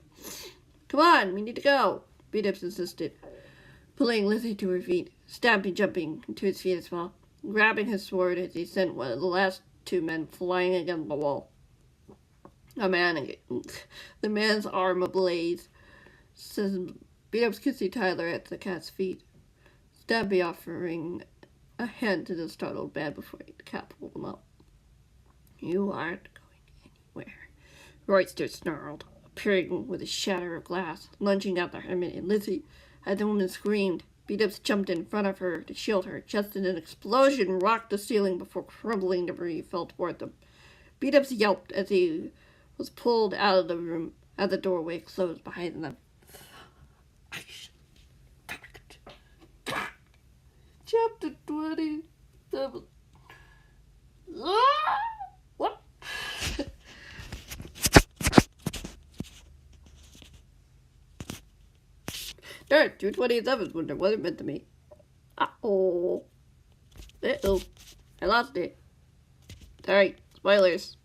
Come on, we need to go, Beat-Ups insisted, pulling Lizzie to her feet, Stampy jumping to his feet as well, grabbing his sword as he sent one of the last 2 men flying against the wall. The man's arm ablaze. Beat-Ups could see Tyler at the cat's feet, Stampy offering a hand to the startled man before the cat pulled him up. You aren't where? Royster snarled, appearing with a shatter of glass, lunging at the hermit and Lizzie. As the woman screamed, Beat-Ups jumped in front of her to shield her, just as an explosion rocked the ceiling before crumbling debris fell toward them. Beat-Ups yelped as he was pulled out of the room as the doorway closed behind them. Chapter 27. What? Sure, 227 wouldn't what it meant to me. Uh-oh. Uh-oh. I lost it. Sorry. Spoilers.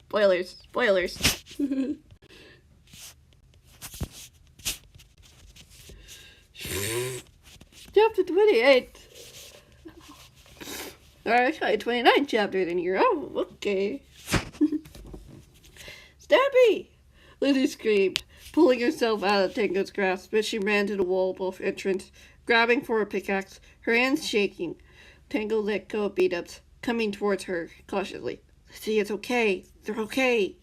Chapter 28. Alright, I got 29 chapters in here. Oh, okay. Stampy! Lizzie screamed, pulling herself out of Tango's grasp as she ran to the wall-off entrance, grabbing for a pickaxe, her hands shaking. Tango let go of Beat-Ups, coming towards her cautiously. "Lizzie, it's okay. They're okay."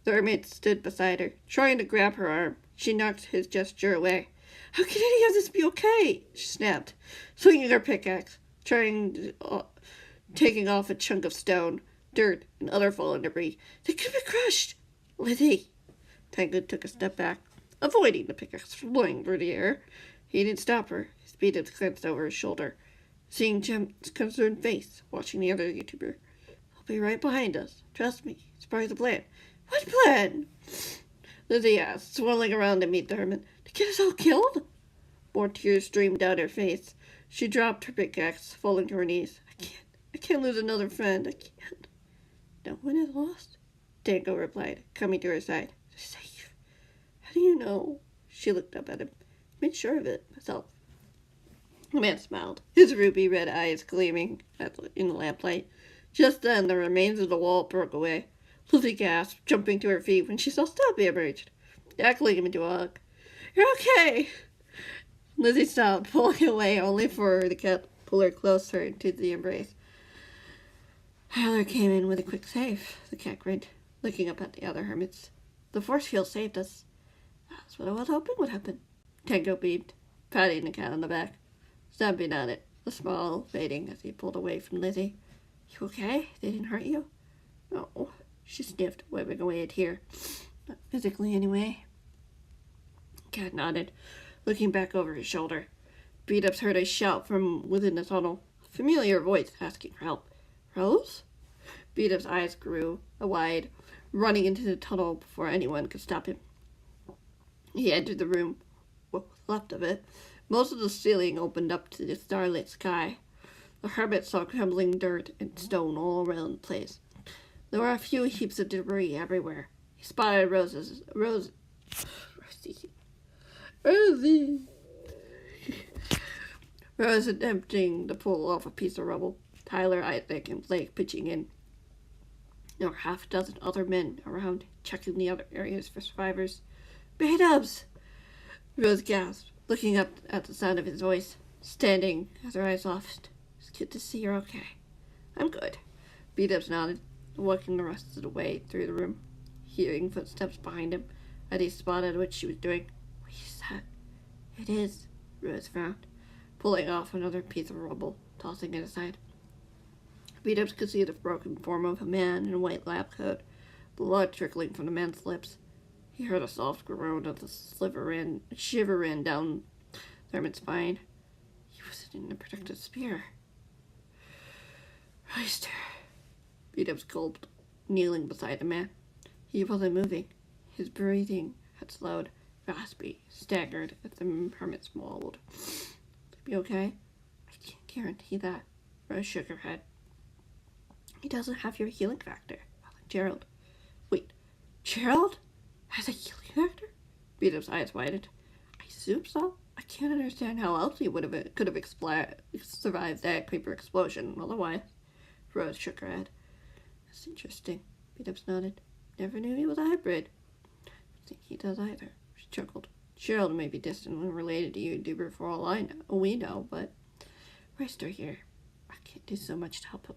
The hermit stood beside her, trying to grab her arm. She knocked his gesture away. "How can any of this be okay?" she snapped, swinging her pickaxe, taking off a chunk of stone, dirt, and other fallen debris. "They could be crushed." "Lizzie." Tango took a step back, avoiding the pickaxe flying through the air. He didn't stop her. His Beat-Ups glanced over his shoulder, seeing Jim's concerned face, watching the other YouTuber. "He'll be right behind us. Trust me. It's part of the plan." "What plan?" Lizzie asked, swirling around to meet the hermit. "To get us all killed?" More tears streamed down her face. She dropped her pickaxe, falling to her knees. I can't lose another friend. I can't." "No one is lost," Tango replied, coming to her side. "They're safe." "How do you know?" She looked up at him. "I made sure of it myself." The man smiled, his ruby red eyes gleaming in the lamplight. Just then, the remains of the wall broke away. Lizzie gasped, jumping to her feet when she saw Stumpy emerged, tackling him into a hug. "You're okay." Lizzie stopped, pulling away only for her to pull her closer into the embrace. Tyler came in with a quick save, the cat grinned, looking up at the other hermits. "The force field saved us." "That's what I was hoping would happen." Tango beamed, patting the cat on the back. Stumpy nodded, the smile fading as he pulled away from Lizzie. "You okay? They didn't hurt you?" "No," she sniffed, wiping away a tear. "Not physically, anyway." The cat nodded, looking back over his shoulder. Beat-Ups heard a shout from within the tunnel, a familiar voice asking for help. "Rose?" Beat-Up's eyes grew wide, running into the tunnel before anyone could stop him. He entered the room, what was left of it. Most of the ceiling opened up to the starlit sky. The hermit saw crumbling dirt and stone all around the place. There were a few heaps of debris everywhere. He spotted Rosie. Rose attempting to pull off a piece of rubble. Tyler, Isaac, and Blake pitching in. There were half a dozen other men around, checking the other areas for survivors. "Beat-Ups!" Rose gasped, looking up at the sound of his voice, standing as her eyes softened. "It's good to see you're okay." "I'm good." Beat-Ups nodded, walking the rest of the way through the room, hearing footsteps behind him as he spotted what she was doing. "What is that?" "It is," Rose frowned, pulling off another piece of rubble, tossing it aside. Beat-Ups could see the broken form of a man in a white lab coat, blood trickling from the man's lips. He heard a soft groan as a shiver ran down the hermit's spine. He was in a protective spear. "Reister," Beat-Ups gulped, kneeling beside the man. He wasn't moving. His breathing had slowed, raspy, staggered as the hermit swallowed. "Be okay?" "I can't guarantee that." Rose shook her head. "He doesn't have your healing factor, like Gerald." "Wait, Gerald has a healing factor?" Beat-Up's eyes widened. "I assume so. I can't understand how else he could have survived that creeper explosion otherwise." Rose shook her head. "That's interesting." Beat-Ups nodded. "Never knew he was a hybrid." "I don't think he does either." She chuckled. "Gerald may be distantly related to you for all we know, but Reister here. I can't do so much to help him."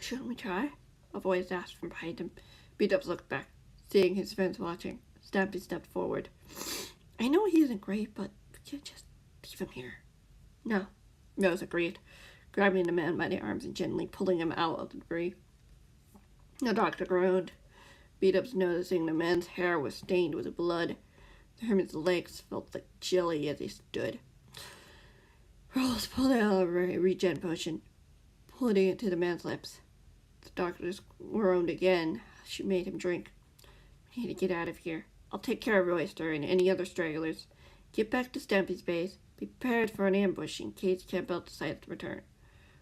"Shouldn't we try?" a voice asked from behind him. Beat-Ups looked back, seeing his friends watching. Stampy stepped forward. "I know he isn't great, but we can't just leave him here." "No," Rose agreed, grabbing the man by the arms and gently pulling him out of the debris. The doctor groaned. Beat-Ups noticing the man's hair was stained with blood. The hermit's legs felt like jelly as he stood. Rose pulled out a regen potion, putting it to the man's lips. The doctor groaned again as she made him drink. "We need to get out of here. I'll take care of Royster and any other stragglers. Get back to Stampy's base. Be prepared for an ambush in case Campbell decides to return."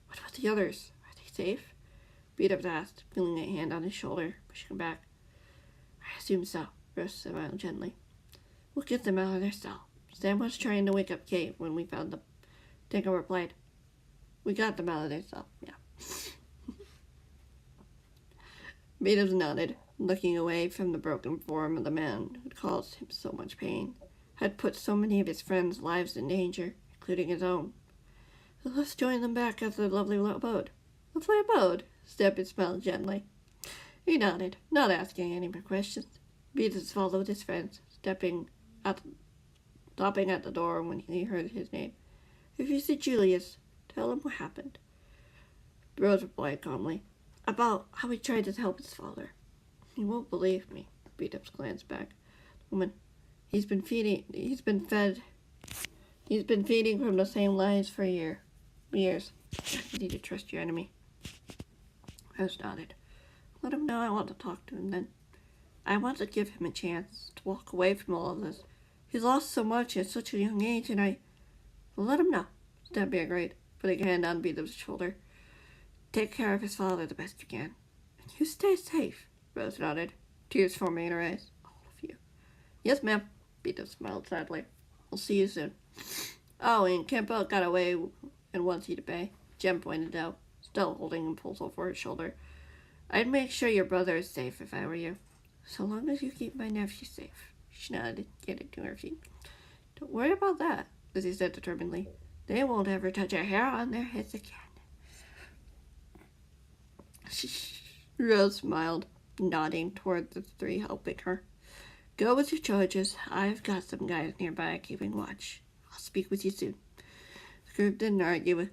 "What about the others? Are they safe?" Beat-Ups asked, feeling a hand on his shoulder, pushing him back. "I assume so," Rose smiled gently. "We'll get them out of their cell. Sam was trying to wake up Kate when we found them." Tango replied, "We got them out of their cell, yeah." Beat-Ups nodded, looking away from the broken form of the man who'd caused him so much pain, had put so many of his friends' lives in danger, including his own. Let's join them back at their lovely abode. Lovely abode? Stampy smiled gently. He nodded, not asking any more questions. Beatus followed his friends, stopping at the door when he heard his name. If you see Julius, tell him what happened. Rose replied calmly. About how he tried to help his father. He won't believe me. Beatus glanced back. Woman, he's been feeding from the same lies for years. You need to trust your enemy. Rose nodded. Let him know I want to talk to him then. I want to give him a chance to walk away from all of this. He's lost so much at such a young age, and I will let him know. Stampy agreed, putting a hand on Beatum's shoulder. Take care of his father the best you can. And you stay safe. Rose nodded, tears forming in her eyes. All of you. Yes, ma'am. Beatum smiled sadly. I'll see you soon. Oh, and Campbell got away and wants you to pay. Jem pointed out, still holding Impulse over her shoulder. I'd make sure your brother is safe if I were you. So long as you keep my nephew safe. She nodded, getting to her feet. Don't worry about that, Lizzie said determinedly. They won't ever touch a hair on their heads again. Rose smiled, nodding toward the three helping her. Go with your charges. I've got some guys nearby keeping watch. I'll speak with you soon. The group didn't argue with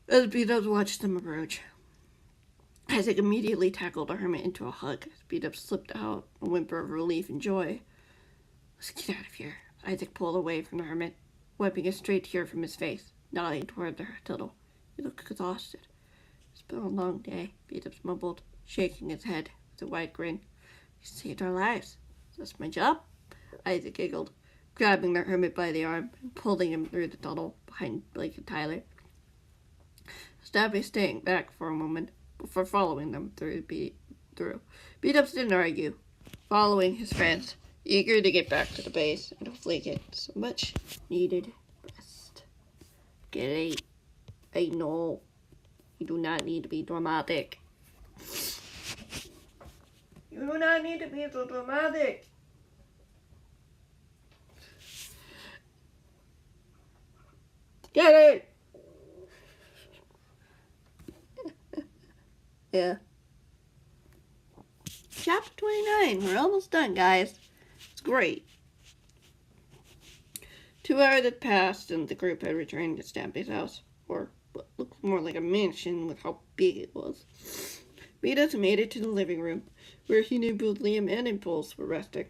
as Beatus watched them approach. Isaac immediately tackled a hermit into a hug. Beatus slipped out, a whimper of relief and joy. Let's get out of here. Isaac pulled away from the hermit, wiping a stray tear from his face, nodding toward the tunnel. He looked exhausted. It's been a long day, Beatus mumbled, shaking his head with a wide grin. You saved our lives. Is this my job? Isaac giggled, grabbing the hermit by the arm and pulling him through the tunnel behind Blake and Tyler. Stampy staying back for a moment before following them through. Beatus didn't argue, following his friends, eager to get back to the base and hopefully get some much needed rest. Get I know. You do not need to be dramatic. You do not need to be so dramatic. Get it! Yeah. Chapter 29. We're almost done, guys. It's great. 2 hours had passed and the group had returned to Stampy's house, or what looked more like a mansion with how big it was. Beatus made it to the living room, where he knew both Liam and Impulse were resting.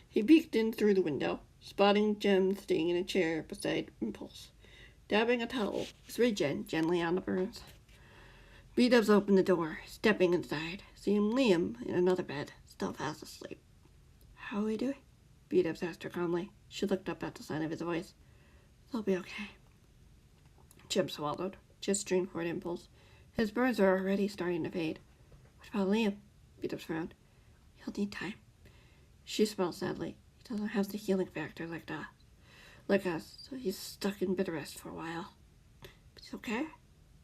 He peeked in through the window, spotting Jem sitting in a chair beside Impulse, dabbing a towel with Regen gently on the burns. Beatus opened the door, stepping inside, seeing Liam in another bed, still fast asleep. How are we doing? Beatus asked her calmly. She looked up at the sound of his voice. They'll be okay. Jem swallowed, gesturing toward Impulse. His burns are already starting to fade. What about Liam? Beatus frowned. He'll need time. She smiled sadly. He doesn't have the healing factor like us, so he's stuck in bed rest for a while. But he's okay.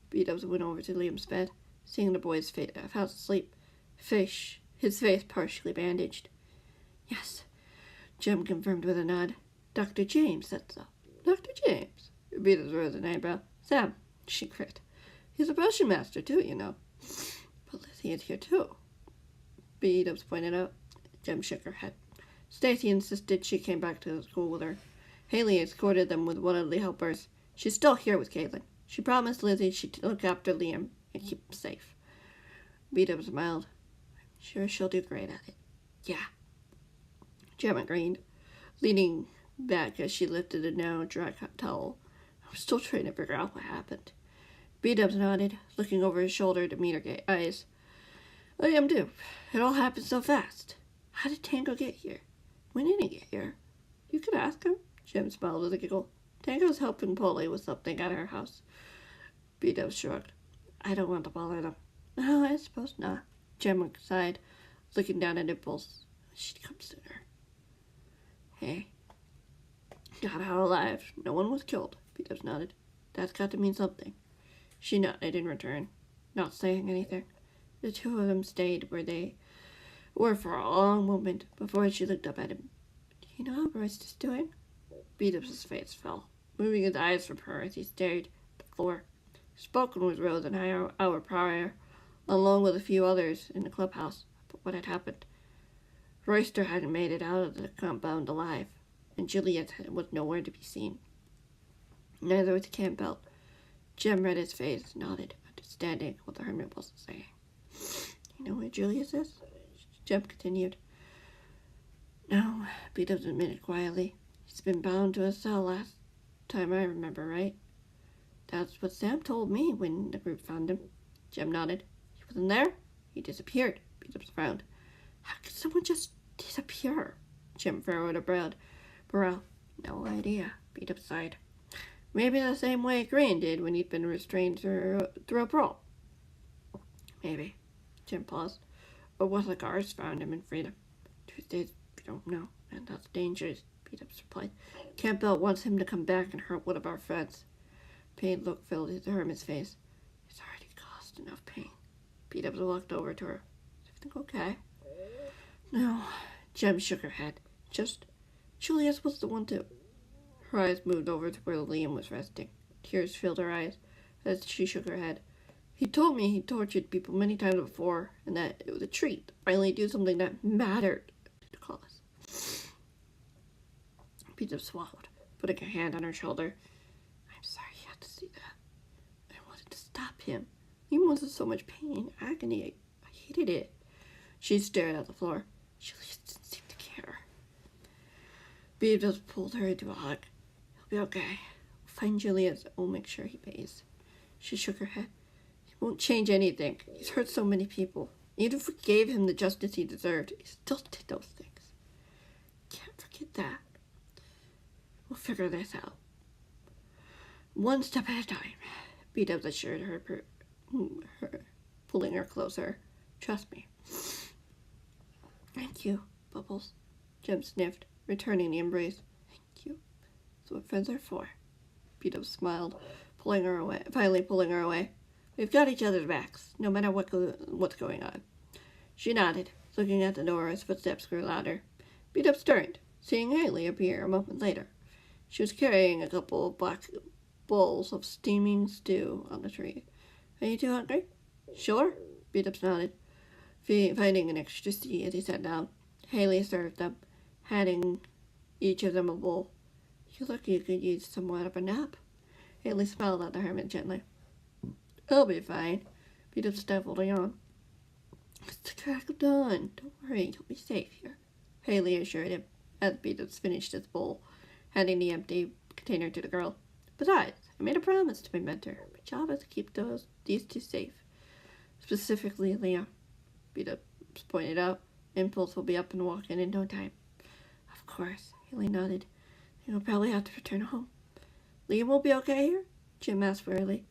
Beatus went over to Liam's bed, seeing the boy's fast asleep, his face partially bandaged. Yes, Jem confirmed with a nod. Dr. James said so. Dr. James? Beatus rose an eyebrow. Sam, she crit. He's a potion master, too, you know. But Lizzie is here, too. Beatus pointed out. Jem shook her head. Stacy insisted she came back to the school with her. Haley escorted them with one of the helpers. She's still here with Caitlin. She promised Lizzie she'd look after Liam and keep him safe. Beatus smiled. I'm sure she'll do great at it. Yeah. Jem agreed, leaning back as she lifted a now dry towel. I'm still trying to figure out what happened. Beatus nodded, looking over his shoulder to meet her eyes. I am too. It all happened so fast. How did Tango get here? When did he get here? You could ask him. Jem smiled with a giggle. Tango's helping Polly with something at her house. Beatus shrugged. I don't want to bother them. No, I suppose not. Jem sighed, looking down at Impulse. She'd come sooner. Hey. Got out alive. No one was killed. Beatus nodded. That's got to mean something. She nodded in return, not saying anything. The two of them stayed where they were for a long moment before she looked up at him. Do you know how Royce is doing? Beatus's face fell. moving his eyes from her as he stared at the floor. Spoken with Rose an hour prior, along with a few others in the clubhouse. But what had happened? Royster hadn't made it out of the compound alive, and Juliet was nowhere to be seen. Neither was Campbell. Jem read his face, nodded, understanding what the hermit was saying. You know where Juliet is? Jem continued. No, Beatles admitted quietly. He's been bound to a cell last time I remember, right? That's what Sam told me when the group found him. Jem nodded. He wasn't there? He disappeared. Beatles frowned. How could someone just disappear? Jem furrowed a brow. No idea, Beatles sighed. Maybe the same way Green did when he'd been restrained through a brawl. Maybe. Jem paused. Or what the guards found him and freed him. Tuesdays, we don't know, and that's dangerous, Beatles replied. Campbell wants him to come back and hurt one of our friends. Pained look filled the hermit's face. It's already caused enough pain. Beatles walked over to her. Is everything okay? No. Jem shook her head. Just, Juliet was the one to... Her eyes moved over to where Liam was resting. Tears filled her eyes as she shook her head. He told me he tortured people many times before, and that it was a treat to finally do something that mattered to the cause. Peter swallowed, putting a hand on her shoulder. I'm sorry you had to see that. I wanted to stop him. Liam was in so much pain, agony. I hated it. She stared at the floor. She just didn't seem to care. Beavis pulled her into a hug. He'll be okay. We'll find Juliet. We'll make sure he pays. She shook her head. He won't change anything. He's hurt so many people. Even if we gave him the justice he deserved, he still did those things. Can't forget that. We'll figure this out. One step at a time. Beavis assured her, pulling her closer. Trust me. Thank you, Bubbles. Jem sniffed, returning the embrace. Thank you. That's what friends are for. Beavis smiled, finally pulling her away. We've got each other's backs, no matter what's going on. She nodded, looking at the door as footsteps grew louder. Beavis turned, seeing Haley appear a moment later. She was carrying a couple of black bowls of steaming stew on the tree. Are you too hungry? Sure, Beavis nodded, finding an extra seat as he sat down. Haley served them, handing each of them a bowl. You look you could use somewhat of a nap. Haley smiled at the hermit gently. I'll be fine. Beavis stifled a yawn. It's the crack of dawn. Don't worry, you'll be safe here. Haley assured him, as Beavis finished his bowl, handing the empty container to the girl. Besides, I made a promise to my mentor. My job is to keep these two safe. Specifically, Leah. Beavis pointed out. Impulse will be up and walking in no time. Of course, Haley nodded. You'll probably have to return home. Liam will be okay here? Jem asked wearily.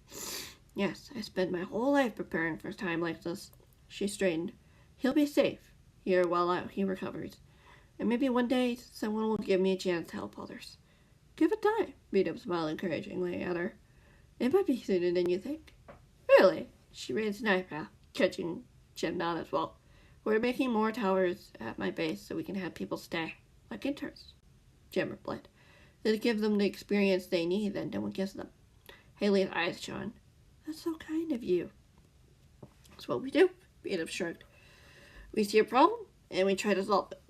Yes, I spent my whole life preparing for a time like this. She straightened. He'll be safe here while he recovers. And maybe one day someone will give me a chance to help others. Give it time, Beavis smiled encouragingly at her. It might be sooner than you think. Really? She raised an eyebrow, catching Jem down as well. We're making more towers at my base so we can have people stay, like interns. Jem replied. It'll give them the experience they need that no one gives them. Haley's eyes shone. That's so kind of you. That's what we do, Beavis shrugged. We see a problem, and we try to solve it.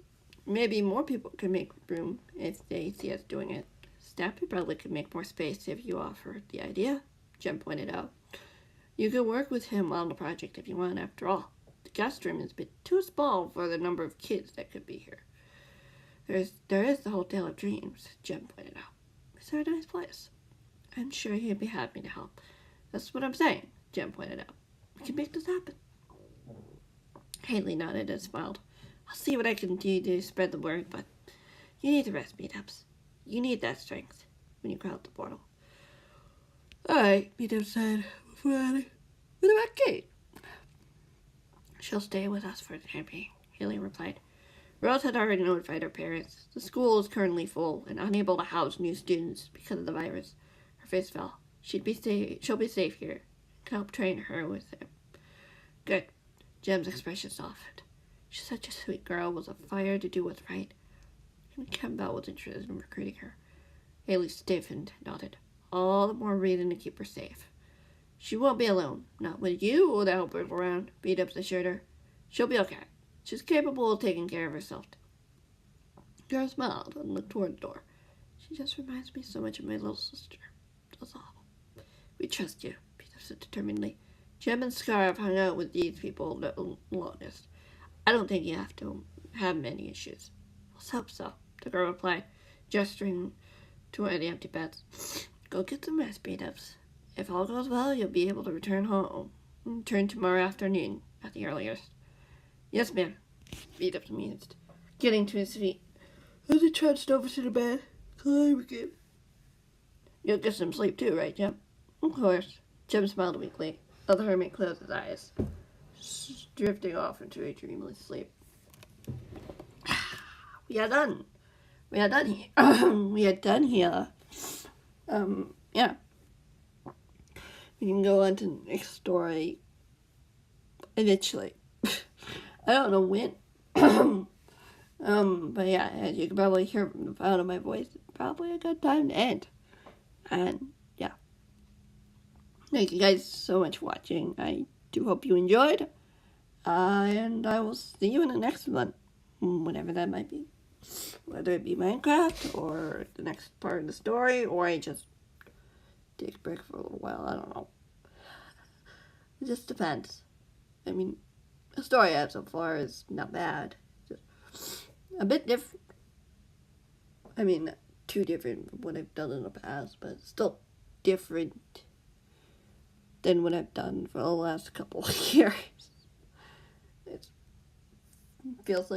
Maybe more people could make room if they see us doing it. Stappy probably could make more space if you offered the idea, Jem pointed out. You could work with him on the project if you want, after all. The guest room is a bit too small for the number of kids that could be here. There is the Hotel of Dreams, Jem pointed out. It's a nice place. I'm sure he'd be happy to help. That's what I'm saying, Jem pointed out. We can make this happen. Haley nodded and smiled. I'll see what I can do to spread the word, but you need to rest, Beavis. You need that strength when you crowd the portal. All right, Beavis said. What about Kate? She'll stay with us for the time being, Haley replied. Rose had already notified her parents. The school is currently full and unable to house new students because of the virus. Her face fell. She'll be safe here. I can help train her with him. Good. Jem's expression softened. She's such a sweet girl with a fire to do what's right. And Campbell was interested in recruiting her. Haley stiffened, nodded. All the more reason to keep her safe. She won't be alone. Not with you or the helpers around, Beat-Ups assured her. She'll be okay. She's capable of taking care of herself. Girl smiled and looked toward the door. She just reminds me so much of my little sister. That's all. We trust you, Peter said determinedly. Jim and Scar have hung out with these people the longest. I don't think you have to have many issues. Let's hope so, the girl replied, gesturing toward the empty beds. Go get some rest, Beat-Ups. If all goes well, you'll be able to return home. Return tomorrow afternoon, at the earliest. Yes, ma'am, Beat-Ups mused, getting to his feet. As he trudged over to the bed, climb again. You'll get some sleep too, right, Jim? Of course. Jim smiled weakly. The other hermit closed his eyes, drifting off into a dreamless sleep. We are done. We are done here. We are done here. Yeah. We can go on to the next story eventually. I don't know when. But yeah, as you can probably hear from the sound of my voice, it's probably a good time to end. And yeah. Thank you guys so much for watching. I do hope you enjoyed. And I will see you in the next one. Whatever that might be. Whether it be Minecraft, or the next part of the story, or I just take a break for a little while. I don't know. It just depends. I mean, the story I have so far is not bad. Just a bit different. I mean, not too different from what I've done in the past, but still different than what I've done for the last couple of years. It feels like